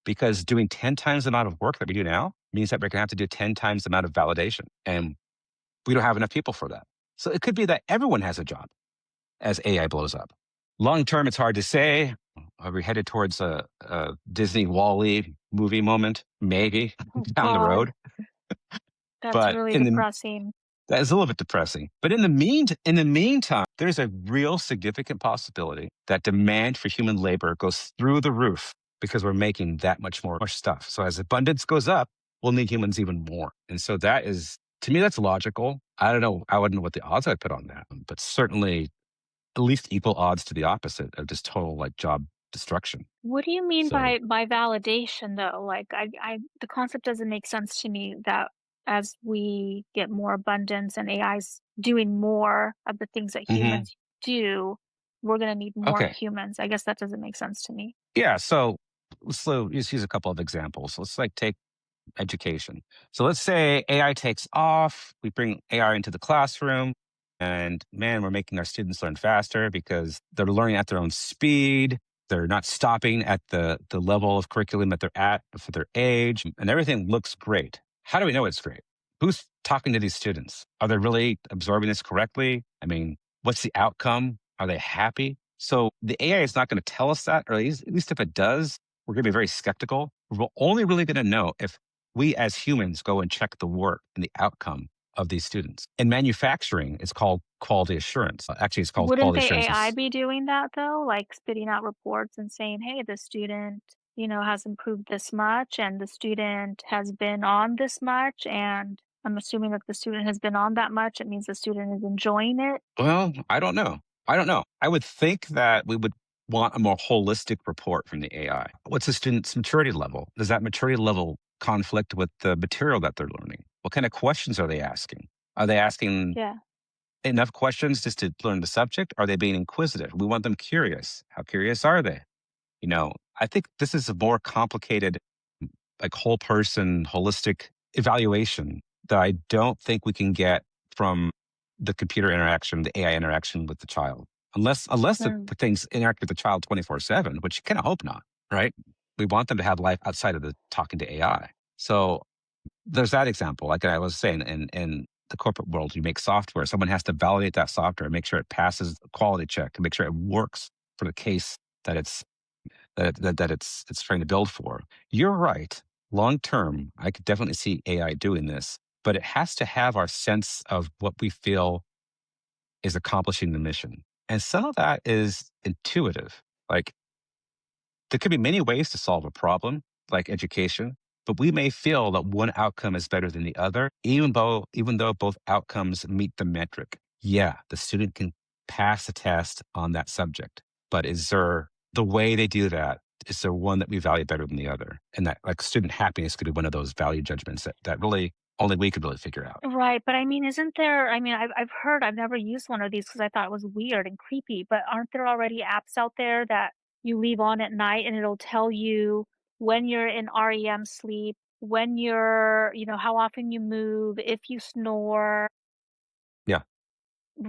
because doing 10 times the amount of work that we do now means that we're going to have to do 10 times the amount of validation. And we don't have enough people for that. So it could be that everyone has a job as AI blows up. Long term, it's hard to say. Are we headed towards a Disney Wall-E movie moment? Maybe down the road. That's But really in the depressing. That is a little bit depressing. But in the meantime, there's a real significant possibility that demand for human labor goes through the roof because we're making that much more stuff. So as abundance goes up, we'll need humans even more. And so that is, to me, that's logical. I don't know. I wouldn't know what the odds I'd put on that, but certainly at least equal odds to the opposite of just total like job destruction. What do you mean So, by validation though? Like I the concept doesn't make sense to me that as we get more abundance and AI's doing more of the things that mhm. humans do, we're gonna need more Okay. humans. I guess that doesn't make sense to me. Yeah. So let's use a couple of examples. Let's like take education. So let's say AI takes off, we bring AI into the classroom, and man, we're making our students learn faster because they're learning at their own speed. They're not stopping at the level of curriculum that they're at for their age, and everything looks great. How do we know it's great? Who's talking to these students? Are they really absorbing this correctly? I mean, what's the outcome? Are they happy? So the AI is not going to tell us that, or at least if it does, we're going to be very skeptical. We're only really going to know if we as humans go and check the work and the outcome of these students. In manufacturing, it's called quality assurance. Actually, it's called Wouldn't quality the assurance. AI be doing that though? Like spitting out reports and saying, "Hey, the student, has improved this much and the student has been on this much." And I'm assuming that the student has been on that much. It means the student is enjoying it. Well, I don't know. I don't know. I would think that we would want a more holistic report from the AI. What's a student's maturity level? Does that maturity level conflict with the material that they're learning? What kind of questions are they asking? Are they asking Yeah. enough questions just to learn the subject? Are they being inquisitive? We want them curious. How curious are they? I think this is a more complicated, like whole person, holistic evaluation that I don't think we can get from the computer interaction, the AI interaction with the child. Unless Mm. the things interact with the child 24/7, which you kind of hope not, right? We want them to have life outside of the talking to AI. So there's that example. Like I was saying, in the corporate world, you make software. Someone has to validate that software, make sure it passes a quality check, and make sure it works for the case that it's trying to build for. You're right. Long term, I could definitely see AI doing this, but it has to have our sense of what we feel is accomplishing the mission. And some of that is intuitive. Like there could be many ways to solve a problem, like education, but we may feel that one outcome is better than the other, even though both outcomes meet the metric. Yeah, the student can pass a test on that subject, but is there the way they do that? Is there one that we value better than the other? And that like student happiness could be one of those value judgments that really only we could really figure out. Right, but I mean, isn't there I mean, I've heard I've never used one of these because I thought it was weird and creepy, but aren't there already apps out there that you leave on at night and it'll tell you when you're in REM sleep, when you're how often you move, if you snore, Yeah,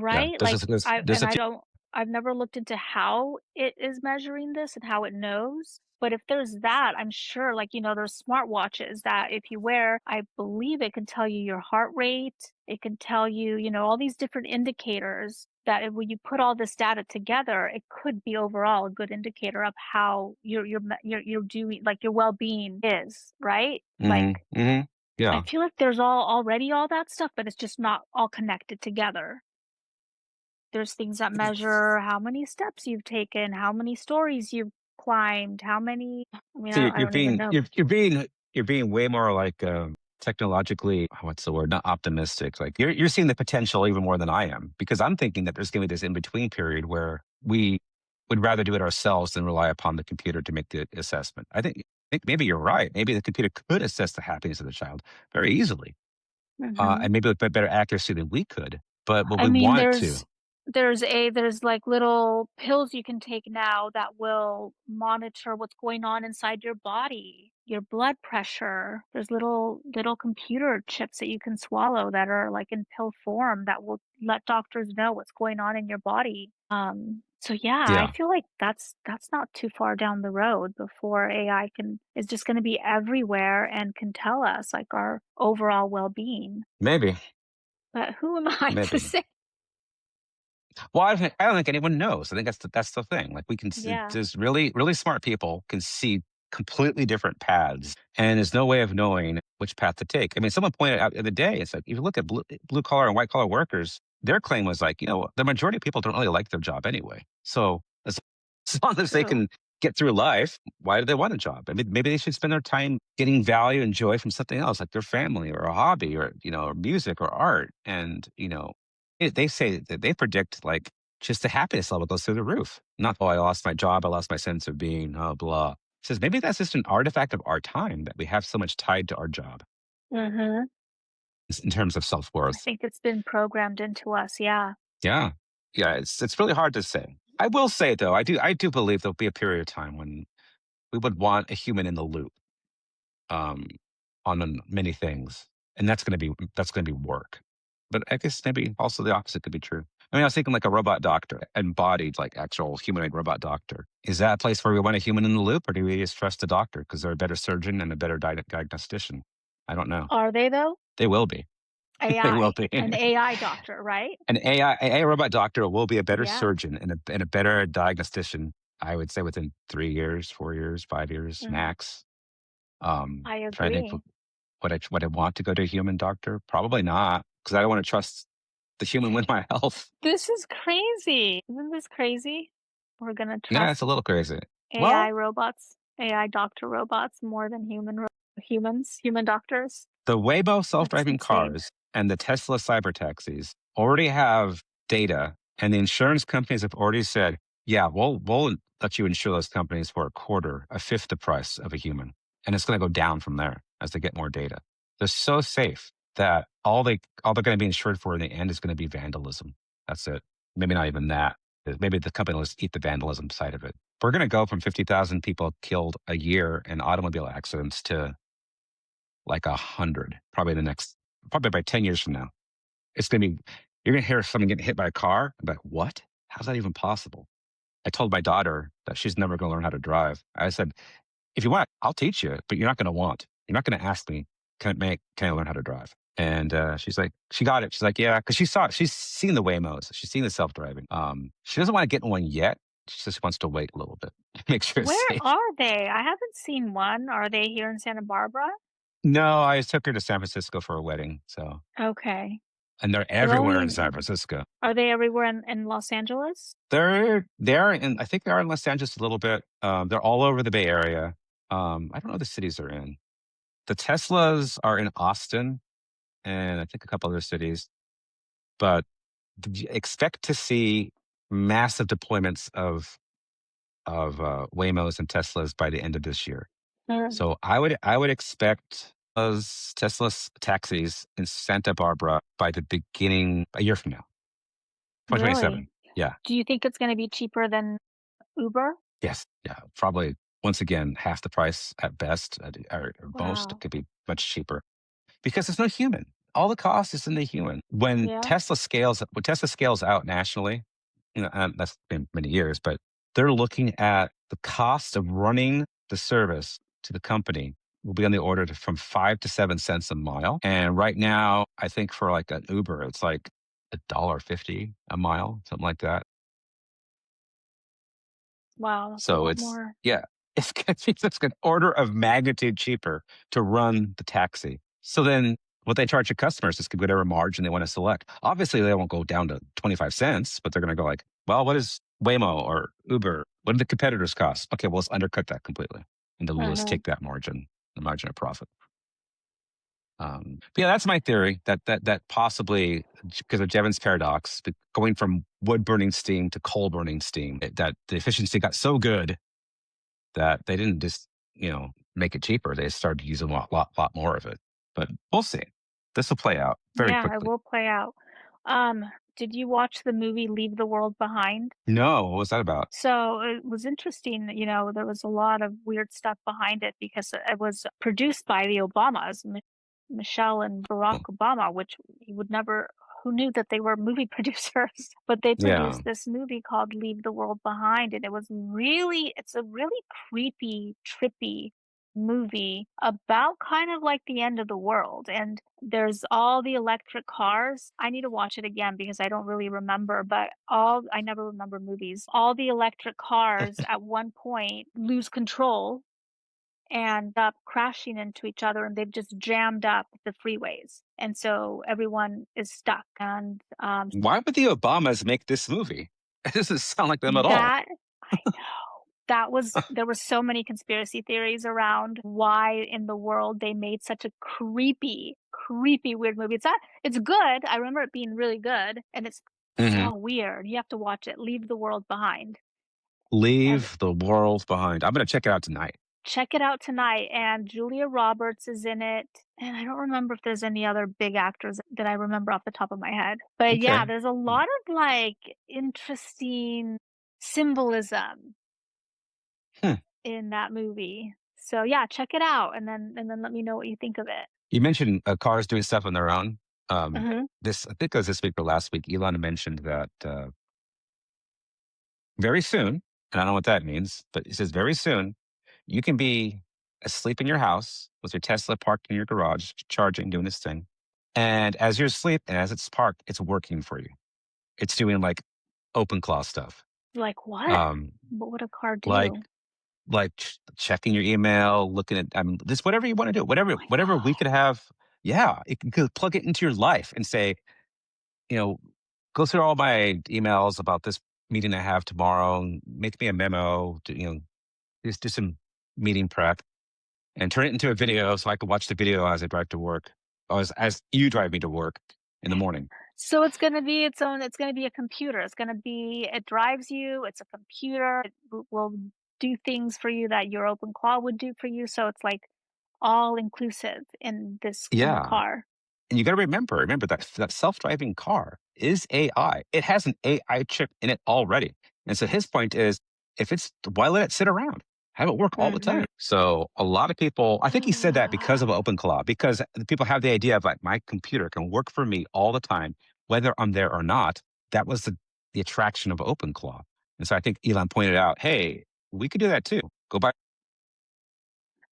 yeah. right? There's Like, just, there's I there's and a I few. don't I've never looked into how it is measuring this and how it knows, but if there's that, I'm sure, like, there's smartwatches that if you wear, I believe it can tell you your heart rate, it can tell you, all these different indicators that when you put all this data together, it could be overall a good indicator of how you're doing, like, your well-being is, right? Like, I Yeah. feel like there's already all that stuff, but it's just not all connected together. There's things that measure how many steps you've taken, how many stories you've climbed, how many I mean, So I don't even know. you're being way more like technologically, what's the word, not optimistic. Like you're seeing the potential even more than I am, because I'm thinking that there's going to be this in between period where we would rather do it ourselves than rely upon the computer to make the assessment. I think maybe you're right. Maybe the computer could assess the happiness of the child very easily, Mhm. and maybe with better accuracy than we could. But what I we mean, want it there's to. there's a there's like little pills you can take now that will monitor what's going on inside your body, your blood pressure. There's little computer chips that you can swallow that are like in pill form that will let doctors know what's going on in your body. So yeah, I Yeah, feel like that's not too far down the road before AI can is just going to be everywhere and can tell us like our overall well-being. maybe, But who am I to maybe. say? Well, I don't think anyone knows. I think that's the thing. Like we can, Yeah. there's really, really smart people can see completely different paths, and there's no way of knowing which path to take. I mean, someone pointed out the other day, it's like, if you look at blue collar and white collar workers, their claim was like, the majority of people don't really like their job anyway. So as long as they True. can get through life, why do they want a job? I mean, maybe they should spend their time getting value and joy from something else, like their family or a hobby or, or music or art. And, they say that they predict like just the happiness level goes through the roof. Not, oh, I lost my job, I lost my sense of being, blah. Says maybe that's just an artifact of our time that we have so much tied to our job Mm-hmm. in terms of self I worth. think it's been programmed into us. Yeah. Yeah, yeah, it's really hard to say. I will say though, I do believe there'll be a period of time when we would want a human in the loop um, on many things, and that's gonna be work. But I guess maybe also the opposite could be true. I mean, I was thinking like a robot doctor, embodied like actual humanoid robot doctor. Is that a place where we want a human in the loop, or do we just trust the doctor because they're a better surgeon and a better diagnostician? I don't know. Are they though? They will be. They will AI, be. an AI doctor, right? An AI robot doctor will be a better Yeah. surgeon and a better diagnostician. I would say within 3 years, 4 years, 5 years Mm, max. I Trying to think agree. would I want to go to a human doctor? Probably not, because I don't want to trust the human with my health. This is crazy. Isn't this crazy? We're gonna Yeah, it's trust a little crazy. AI Well, robots, AI doctor robots more than humans, human doctors. the Waymo That's self-driving insane. cars and the Tesla cyber taxis already have data, and the insurance companies have already said, "Yeah, we'll let you insure those companies for a fifth the price of a human, and it's going to go down from there as they get more data." They're so safe that all they're going to be insured for in the end is going to be vandalism. That's it. Maybe not even that. Maybe the company will just eat the vandalism side of it. We're going to go from 50,000 people killed a year in automobile accidents to like 100, probably by 10 years from now. It's going to be, you're going to hear someone getting hit by a car. I'm like, what? How's that even possible? I told my daughter that she's never going to learn how to drive. I said, if you want, I'll teach you, but you're not going to want. You're not going to ask me, can I learn how to drive? And she's like, she got it. She's like, yeah, because she's seen the Waymos, she's seen the self driving. She doesn't want to get in one yet. She just wants to wait a little bit, make sure it's Where safe. are they? I haven't seen one. Are they here in Santa Barbara? No, I took her to San Francisco for a wedding. So, Okay. and they're They're everywhere in only, San Francisco. are they everywhere in Los Angeles? They're in. I think they are in Los Angeles a little bit. They're all over the Bay Area. I don't know the cities they're in. The Teslas are in Austin and I think a couple other cities. But expect to see massive deployments of Waymos and Teslas by the end of this year. Mm, So I would expect those Tesla taxis in Santa Barbara by the beginning a year from now, really? 2027. Yeah. Do you think it's going to be cheaper than Uber? Yes. Yeah. Probably once again, half the price at best, or most Wow. could be much cheaper because there's no human. All the cost is in the human. Yeah. When Tesla scales out nationally, that's been many years, but they're looking at the cost of running the service to the company will be on the order from 5 to 7 cents a mile. And right now, I think for like an Uber, it's like $1.50 a mile, something like that. Wow. That's a So lot it's more. yeah, it's an order of magnitude cheaper to run the taxi. So then what they charge your customers is whatever margin they want to select. Obviously, they won't go down to 25 cents, but they're going to go like, well, what is Waymo or Uber? What do the competitors cost? Okay, well, let's undercut that completely. And then we'll just Hmm. take that margin, the margin of profit. But yeah, that's my theory that possibly because of Jevons paradox, going from wood burning steam to coal burning steam, that the efficiency got so good that they didn't just, make it cheaper. They started using a lot more of it. But we'll see. This will play out very Yeah, it quickly. will play out. Um, did you watch the movie Leave the World Behind? No, what was that about? So it was interesting, there was a lot of weird stuff behind it because it was produced by the Obamas, Michelle and Barack Oh, Obama, which you would never, who knew that they were movie producers? But they yeah. produced this movie called Leave the World Behind, and it's a really creepy, trippy movie about kind of like the end of the world. And there's all the electric cars. I need to watch it again because I don't really remember, but I never remember movies. All the electric cars at one point lose control and up crashing into each other, and they've just jammed up the freeways. And so everyone is stuck. And Why would the Obamas make this movie? It doesn't sound like them at all. that I know. There were so many conspiracy theories around why in the world they made such a creepy, creepy, weird movie. It's good. I remember it being really good, and it's Mhm. so weird. You have to watch it. Leave the World Behind. And Leave the world behind. I'm gonna check it out tonight. check it out tonight. And Julia Roberts is in it. And I don't remember if there's any other big actors that I remember off the top of my head. But yeah, Okay. there's a lot of like interesting symbolism Hmm. in that movie. So yeah, check it out and then let me know what you think of it. You mentioned cars doing stuff on their own. Mhm. This I think it was this week or last week. Elon mentioned that very soon, and I don't know what that means, but he says very soon you can be asleep in your house with your Tesla parked in your garage, charging, doing this thing, and as you're asleep and as it's parked, it's working for you. It's doing like open claw stuff, Like what? um, What would a car like do? checking your email, looking at this, whatever you want to do, Oh my whatever we god. could have. Yeah, it could plug it into your life and say, you know, go through all my emails about this meeting I have tomorrow, and make me a memo. Just do some meeting prep and turn it into a video so I can watch the video as I drive to work, or as you drive me to work in the morning. So it's gonna be a computer. It drives you, it's a computer. Will do things for you that your OpenClaw would do for you. So it's like all inclusive in the Yeah. car. And you got to remember that self-driving car is AI. It has an AI chip in it already. And so his point is, if it's why let it sit around? Have it work all the Mhm. time. So a lot of people, I think he said that because of OpenClaw, because the people have the idea of like my computer can work for me all the time, whether I'm there or not. That was the attraction of OpenClaw. And so I think Elon pointed out, hey, we could do that too. Go buy.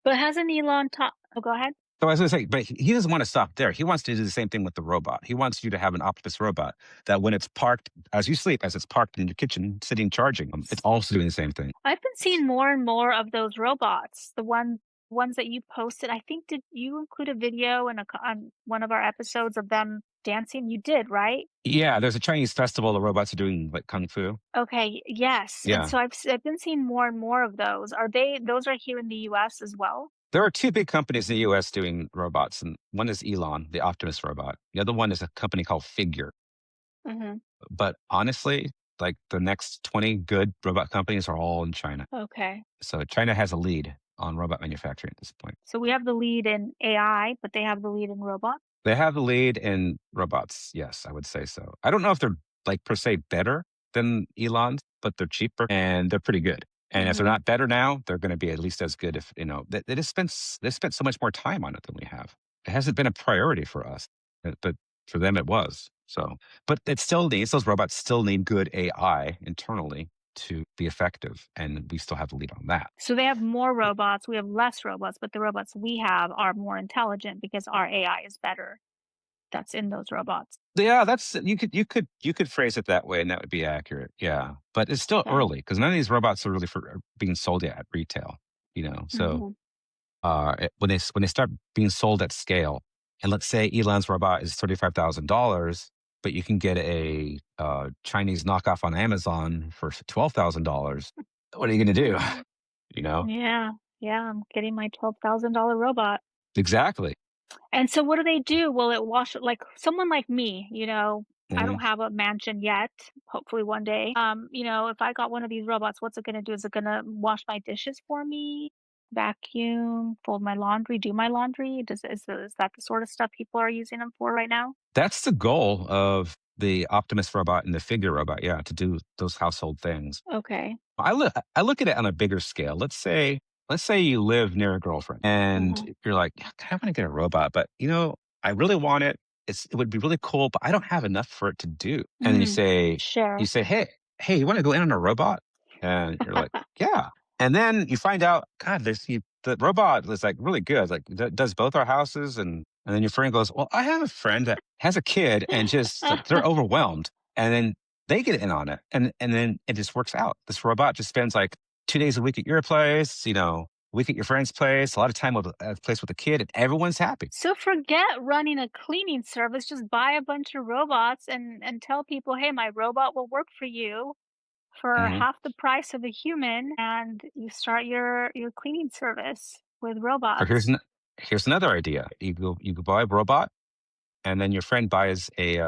But hasn't Elon talked? Oh, go ahead. So I was going to say, but he doesn't want to stop there. He wants to do the same thing with the robot. He wants you to have an Optimus robot that when it's parked as you sleep, as it's parked in your kitchen, sitting charging, it's also doing the same thing. I've been seeing more and more of those robots. The ones that you posted. I think did you include a video on one of our episodes of them dancing? You did, right? Yeah, there's a Chinese festival. The robots are doing like kung fu. Okay, yes. And Yeah, so I've been seeing more and more of those. Those are here in the US as well? there are two big companies in the U.S. doing robots, and one is Elon, the Optimus robot. The other one is a company called Figure. Mhm. But honestly, like the next 20 good robot companies are all in China. Okay. So China has a lead on robot manufacturing at this point. So we have the lead in AI, but they have the lead in robot? They have the lead in robots. Yes, I would say so. I don't know if they're like per se better than Elon's, but they're cheaper and they're pretty good. And if they're Mhm. not better now, they're going to be at least as good. If they spent so much more time on it than we have. It hasn't been a priority for us, but for them it was. So, but it still needs those robots still need good AI internally to be effective, and we still have the lead on that. So they have more robots, we have less robots, but the robots we have are more intelligent because our AI is better. That's in those robots. Yeah, that's you could phrase it that way, and that would be accurate. Yeah, but it's still Okay. early because none of these robots are really are being sold yet at retail. So Mhm. when they start being sold at scale, and let's say Elon's robot is $35,000, but you can get a Chinese knockoff on Amazon for $12,000. What are you going to do? You know Yeah. Yeah, I'm getting my $12,000 robot. exactly. And so what do they do? Will it wash like someone like me, I Mhm. don't have a mansion yet, hopefully one day. If I got one of these robots, what's it gonna do? Is it gonna wash my dishes for me, vacuum, fold my laundry, do my laundry? Is that the sort of stuff people are using them for right now? That's the goal of the Optimus robot and the Figure robot. Yeah, to do those household things. Okay. I look at it on a bigger scale. Let's say you live near a girlfriend and Mhm. you're like, "Yeah, I want to get a robot, but I really want it. It would be really cool, but I don't have enough for it to do." And then you Mm. say, Sure. hey, you want to go in on a robot? And you're like, yeah. And then you find out, God, the robot is like really good. Like does both our houses, and then your friend goes, well, I have a friend that has a kid and just like they're overwhelmed, and then they get in on it, and then it just works out. This robot just spends like 2 days a week at your place. week at your friend's place, a lot of time with a place with a kid, and everyone's happy. So forget running a cleaning service, just buy a bunch of robots and tell people, "Hey, my robot will work for you for Hmm. half the price of a human," and you start your cleaning service with Or robots. here's another idea. You go buy a robot, and then your friend buys a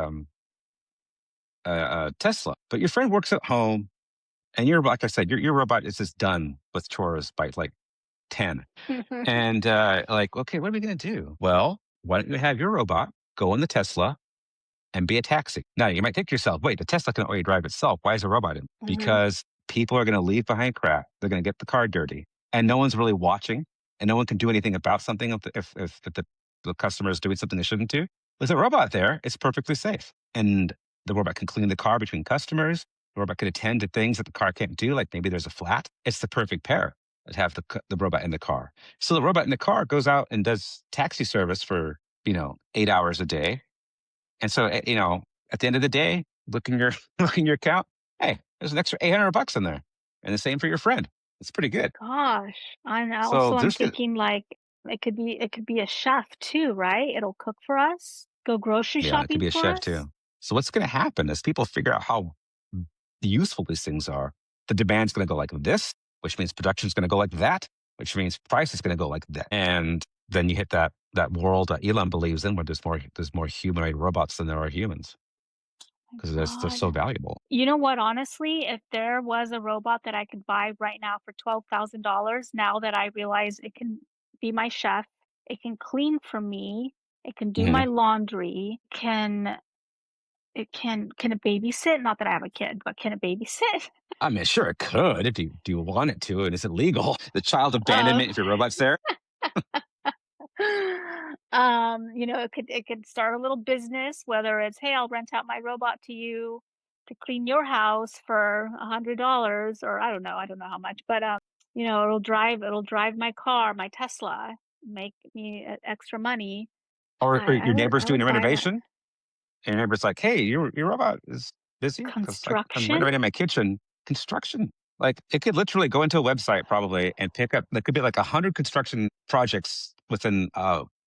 Tesla. But your friend works at home, and you're like I said, your robot is just done with chores by like 10. And like, okay, what are we gonna do? Well, why don't you have your robot go in the Tesla and be a taxi? Now you might think to yourself, wait, the Tesla can already drive itself. Why is a robot in? Mhm. Because people are gonna leave behind crap. They're gonna get the car dirty, and no one's really watching, and no one can do anything about something if the customer is doing something they shouldn't do. With a robot there, it's perfectly safe. And the robot can clean the car between customers. The robot can attend to things that the car can't do, like maybe there's a flat. It's the perfect pair to have the robot in the car. So the robot in the car goes out and does taxi service for 8 hours a day. And so at the end of the day, look in your look in your account. Hey, there's an extra $800 in there, and the same for your friend. It's pretty good. Gosh, and So also I'm there's thinking like it could be a chef too, right? It'll cook for us, go grocery yeah, it could shopping be a for chef us. too. So what's going to happen as people figure out how useful these things are? The demand's going to go like this, which means production's going to go like that, which means price is going to go like that, and then you hit that world that Elon believes in, where there's more humanoid robots than there are humans My because they're God. so valuable. You know what? Honestly, if there was a robot that I could buy right now for $12,000, now that I realize it can be my chef, it can clean for me, it can do my Mhm. laundry, can it babysit? Not that I have a kid, but can it babysit? I mean, sure, it could if you do want it to, and is it legal? The child Um, abandonment if your robot's there. it could start a little business, whether it's, "Hey, I'll rent out my robot to you to clean your house for $100," or I don't know how much, but it'll drive my car, my Tesla, make me extra money. Or I your would neighbor's I doing would a buy that. renovation, and your neighbor's like, "Hey, your robot is busy because I'm Construction? renovating my kitchen." Construction, like it could literally go into a website probably and pick up. There could be like 100 construction projects within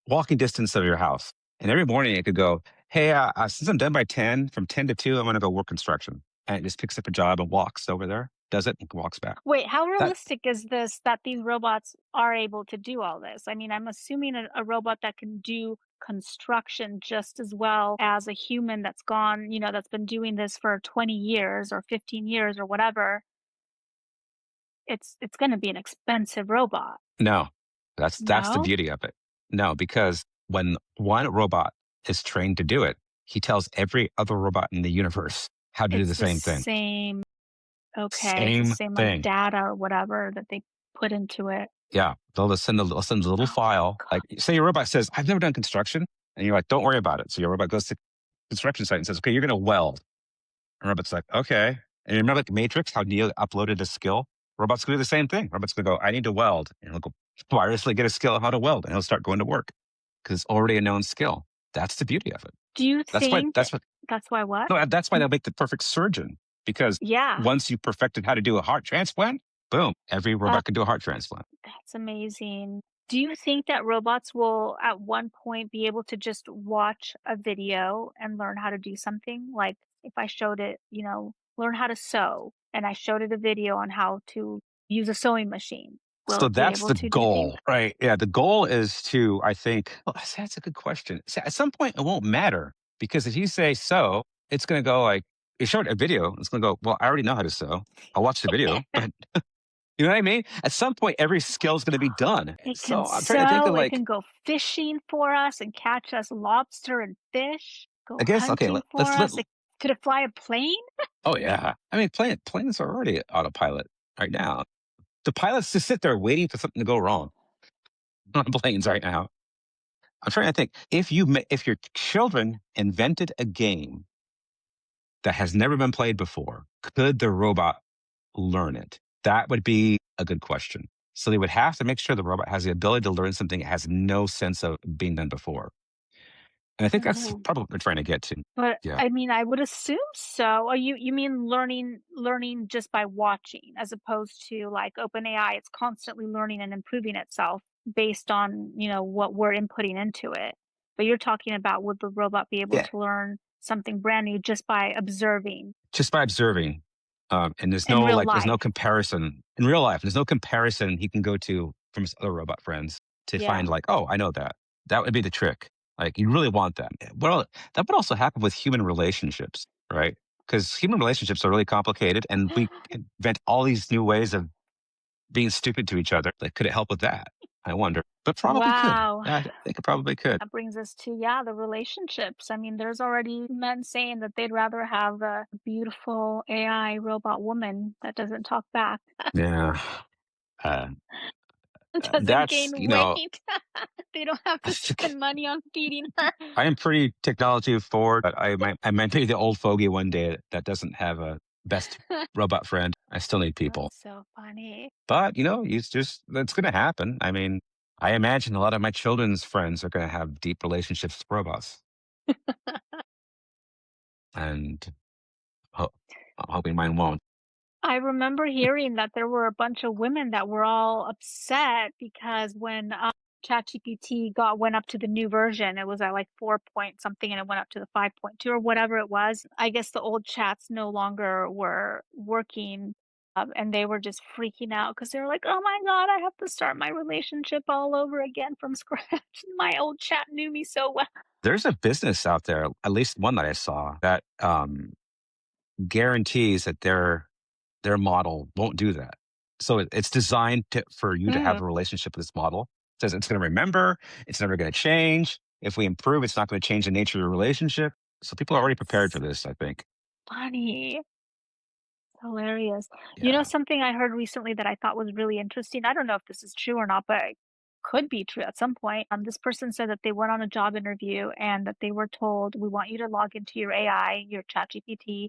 walking distance of your house, and every morning it could go, "Hey, since I'm done by 10, from 10 to 2, I'm going to go work construction," and it just picks up a job and walks over there, does it, and walks back. Wait, how That realistic is this that these robots are able to do all this? I mean, I'm assuming a robot that can do construction just as well as a human that's been doing this for 20 years or 15 years or whatever. It's going to be an expensive robot. No, that's the No? beauty of it. No, because when one robot is trained to do it, he tells every other robot in the universe how to do It's the the same thing. same, okay, it's the Same same like thing. data or whatever that they put into it. Yeah, they'll send a little Oh my file. God. Like, say your robot says, "I've never done construction," and you're like, "Don't worry about it." So your robot goes to construction site and says, "Okay, you're going to weld." And robot's like, "Okay." And you remember like Matrix, how Neo uploaded a skill? Robot's going to do the same thing. Robot's going to go, "I need to weld," and he'll go wirelessly get a skill of how to weld, and he'll start going to work because it's already a known skill. That's the beauty of it. Do you That's why. think That's what. that's why what? No, that's why Mm, they'll make the perfect surgeon, because yeah. once you perfected how to do a heart transplant, boom, every Uh, robot can do a heart transplant. that's amazing. Do you think that robots will at one point be able to just watch a video and learn how to do something? Like if I showed it, learn how to sew, and I showed it a video on how to use a sewing machine. Will So it be that's able the to, do you think? goal, right? Yeah, the goal is to, I think, well, that's a good question. See, at some point, it won't matter because if you say so, it's going to go like, you showed a video, it's going to go, well, I already know how to sew. I'll watch the video, but you know what I mean? At some point, every skill is going to be done. It can So I'm trying to think of sew, it like, can go fishing for us and catch us lobster and fish, go I guess, okay, hunting for let's let, us. Could it fly a plane? oh, yeah. I mean, planes are already autopilot right now. The pilots just sit there waiting for something to go wrong on planes right now. I'm trying to think if your children invented a game that has never been played before, could the robot learn it? That would be a good question. So they would have to make sure the robot has the ability to learn something it has no sense of being done before. And I think that's Mhm. probably what they're trying to get to. But, Yeah. I mean, I would assume so. You mean learning just by watching as opposed to, like, OpenAI, it's constantly learning and improving itself based on, what we're inputting into it. But you're talking about would the robot be able Yeah. to learn something brand new just by observing Just by observing. And in real there's no life? comparison in real life. There's no comparison he can go to from his other robot friends to Yeah. find like, oh, I know that. That would be the trick. Like you really want that. Well, that would also happen with human relationships, right? Because human relationships are really complicated and we invent all these new ways of being stupid to each other. Like, could it help with that? I wonder. But probably could. Wow. I think it probably could. That brings us to, yeah, the relationships. I mean, there's already men saying that they'd rather have a beautiful AI robot woman that doesn't talk back, Yeah. Uh, doesn't that's, gain weight. They don't have I to think spend money on feeding her. I am pretty technology forward, but I might be the old fogey one day that doesn't have a best robot friend. I still need people. That's so funny. But, it's just, that's going to happen. I mean, I imagine a lot of my children's friends are going to have deep relationships with robots. And ho- I'm hoping mine won't. I remember hearing that there were a bunch of women that were all upset because when ChatGPT went up to the new version, it was at like 4 point something and it went up to the 5.2 or whatever it was. I guess the old chats no longer were working. And they were just freaking out because they were like, oh my God, I have to start my relationship all over again from scratch. My old chat knew me so well. There's a business out there, at least one that I saw, that guarantees that their model won't do that. So it's designed for you to have Mm, a relationship with this model. It says it's going to remember, it's never going to change. If we improve, it's not going to change the nature of the relationship. So people are already prepared for that's this, I think. funny. Hilarious. Yeah. Something I heard recently that I thought was really interesting. I don't know if this is true or not, but it could be true at some point. This person said that they went on a job interview and that they were told, we want you to log into your AI, your ChatGPT.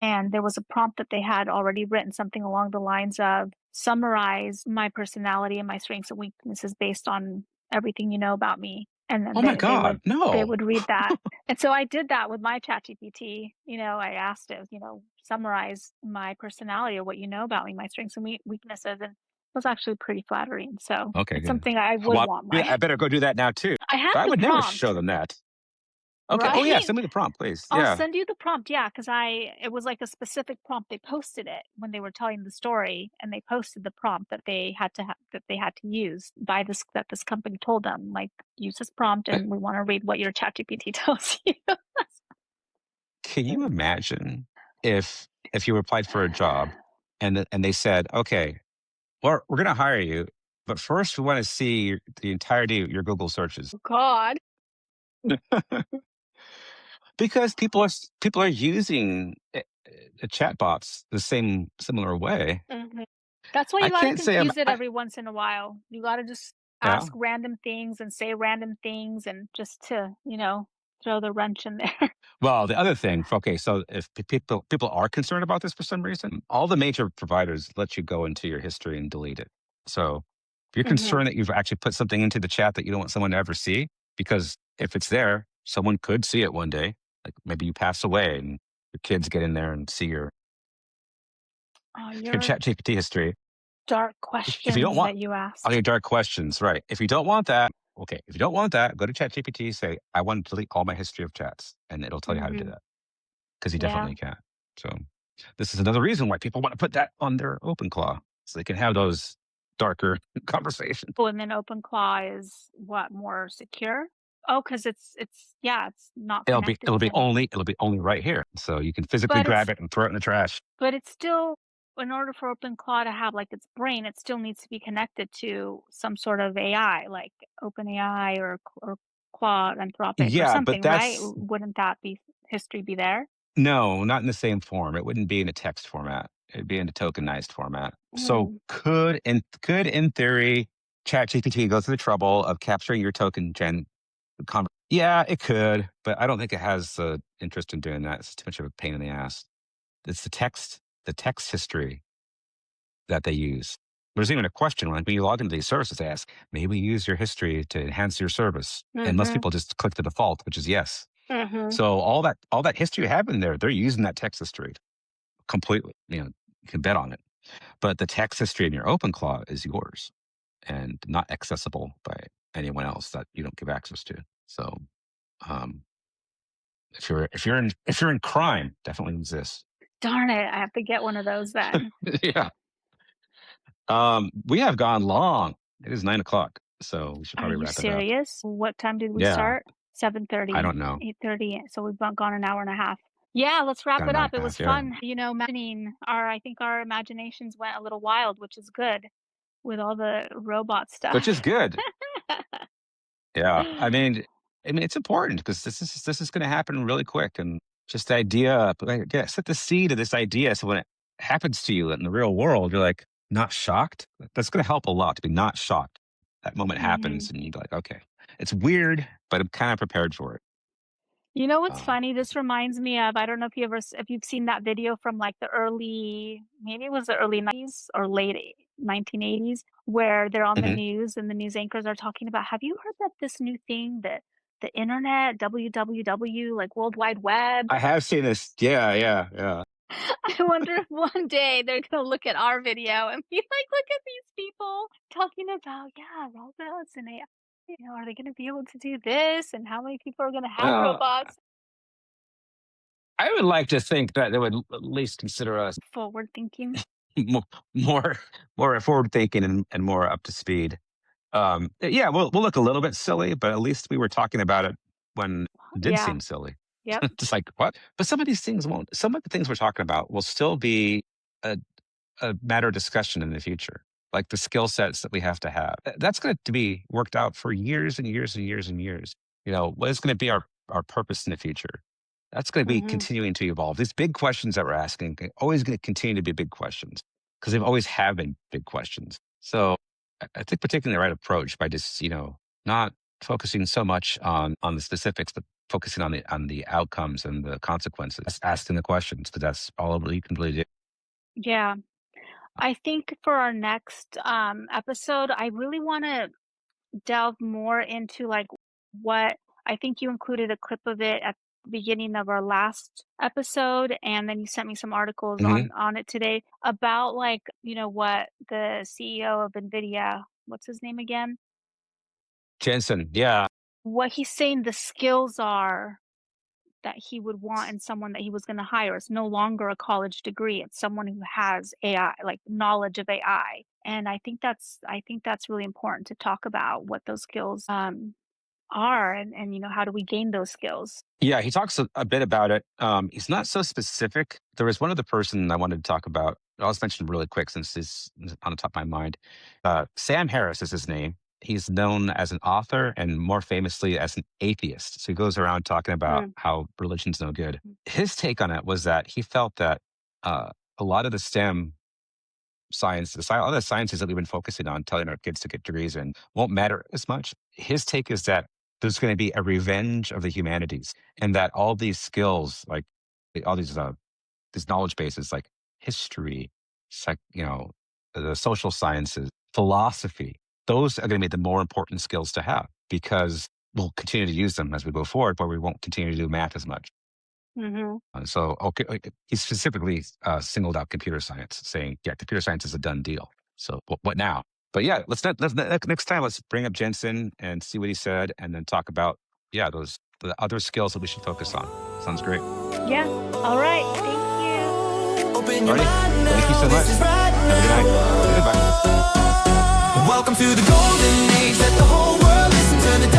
And there was a prompt that they had already written, something along the lines of summarize my personality and my strengths and weaknesses based on everything you know about me. And then Oh my they God. would No. read that. And so I did that with my ChatGPT. I asked it, summarize my personality or what you know about me, my strengths and weaknesses, and it was actually pretty flattering. So Okay, it's good. something I would Well, want yeah, my. I better go do that now too. I have I the would never show prompt, them that. Okay. Oh yeah, right? send me the prompt, please. I'll Yeah. send you the prompt, yeah, because it was like a specific prompt. They posted it when they were telling the story, and they posted the prompt that they had to use that this company told them, like, use this prompt, Uh, and we want to read what your ChatGPT tells you. Can you imagine if you applied for a job and they said, okay, well, we're going to hire you, but first we want to see the entirety of your Google searches God. because people are using chatbots the similar way. Mhm. That's why I you gotta can't say I'm. confuse it every once in a while. You gotta just Yeah. ask random things and say random things and just to, throw the wrench in there. Well, the other thing, okay, so if people are concerned about this for some reason, all the major providers let you go into your history and delete it. So if you're Mhm. concerned that you've actually put something into the chat that you don't want someone to ever see, because if it's there, someone could see it one day. Like maybe you pass away and your kids get in there and see Oh, your your chat GPT history. dark If you don't questions want that you all asked. your dark questions, right? If you don't want that, okay. If you don't want that, go to ChatGPT, say, I want to delete all my history of chats, and it'll tell you how to do Mhm. that because you Yeah. definitely can. So this is another reason why people want to put that on their OpenClaw so they can have those darker conversations. Oh, and then OpenClaw is what, more secure? Oh, because it's not connected to any. It'll be only right here. So you can physically But grab it's it and throw it in the trash. But it's still, in order for OpenClaw to have like its brain, it still needs to be connected to some sort of AI, like OpenAI or Claude, Anthropic or Yeah, but something, right? that's Wouldn't that be history be there? no, not in the same form. It wouldn't be in a text format. It'd be in a tokenized format. So Mm. could in theory ChatGPT go through the trouble of capturing your token yeah, it could, but I don't think it has the interest in doing that. It's too much of a pain in the ass. It's the text history that they use. There's even a question when you log into these services, they ask, may we use your history to enhance your service? And most people just click the default, which is yes. So all that history you have in there, they're using that text history completely. You can bet on it. But the text history in your OpenClaw is yours and not accessible by anyone else that you don't give access to. So um, if you're in crime, definitely use this. Darn it, I have to get one of those then. Yeah. We have gone long. It is 9:00, so we should Are probably you wrap it up. serious? What time did we Yeah. start? I 7:30, don't know. 8:30. So we've gone an hour and a half. Yeah, let's wrap Got it an hour up. and It a was half, yeah. fun, imagining I think our imaginations went a little wild, which is good with all the robot stuff. Which is good. Yeah. I mean, it's important because this is going to happen really quick, and just the idea, like, yeah, set the seed of this idea, so when it happens to you in the real world, you're like not shocked. That's going to help a lot to be not shocked. That moment happens, and you're like, okay, it's weird, but I'm kind of prepared for it. You know what's Um, funny? This reminds me of, I don't know if if you've seen that video from like the early, maybe it was the early 90s or late 1980s, where they're on the mhm. news and the news anchors are talking about, have you heard that this new thing that the internet, WWW, like World Wide Web? I have seen this. Yeah, yeah, yeah. I wonder if one day they're gonna look at our video and be like, look at these people talking about, yeah, robots and AI. Are they gonna be able to do this? And how many people are gonna have Uh, robots? I would like to think that they would at least consider us Forward thinking. mo- more more forward thinking and more up to speed. Yeah, we'll look a little bit silly, but at least we were talking about it when it did Yeah. seem silly. Yep. Just like what? But some of these things won't. Some of the things we're talking about will still be a, a matter of discussion in the future. Like the skill sets that we have to have. That's going to be worked out for years and years and years and years. What is going to be our purpose in the future? That's going to be continuing to evolve. These big questions that we're asking are always going to continue to be big questions because they've always have been big questions. So I think we're taking the right approach by just not focusing so much on the specifics, but focusing on the outcomes and the consequences. Just asking the questions because that's all you can really do. Yeah. I think for our next episode, I really want to delve more into like what I think you included a clip of it at the beginning of our last episode, and then you sent me some articles Mhm. on it today about like, what the CEO of Nvidia, what's his name again? Jensen, yeah. What he's saying the skills are that he would want in someone that he was going to hire. It's no longer a college degree. It's someone who has AI, like knowledge of AI. And I think that's really important to talk about what those skills are, and how do we gain those skills? Yeah, he talks a bit about it. He's not so specific. There was one other person I wanted to talk about. I'll just mention really quick since he's on the top of my mind. Sam Harris is his name. He's known as an author and more famously as an atheist. So he goes around talking about Mm, how religion's no good. mm, His take on it was that he felt that a lot of the STEM all the sciences that we've been focusing on, telling our kids to get degrees in, won't matter as much. His take is that there's going to be a revenge of the humanities, and that all these skills, like all these knowledge bases, like history, the social sciences, philosophy, those are going to be the more important skills to have because we'll continue to use them as we go forward, but we won't continue to do math as much. mhm. So, okay, he specifically singled out computer science, saying, "Yeah, computer science is a done deal." So, what now? But yeah, next time let's bring up Jensen and see what he said, and then talk about the other skills that we should focus on. Sounds great. Yeah. All right. Thank you. Open your Alrighty, mind now, thank you so much. this is right Have a good night. now. Goodbye. Welcome to the golden age. Let the whole world listen. Turn the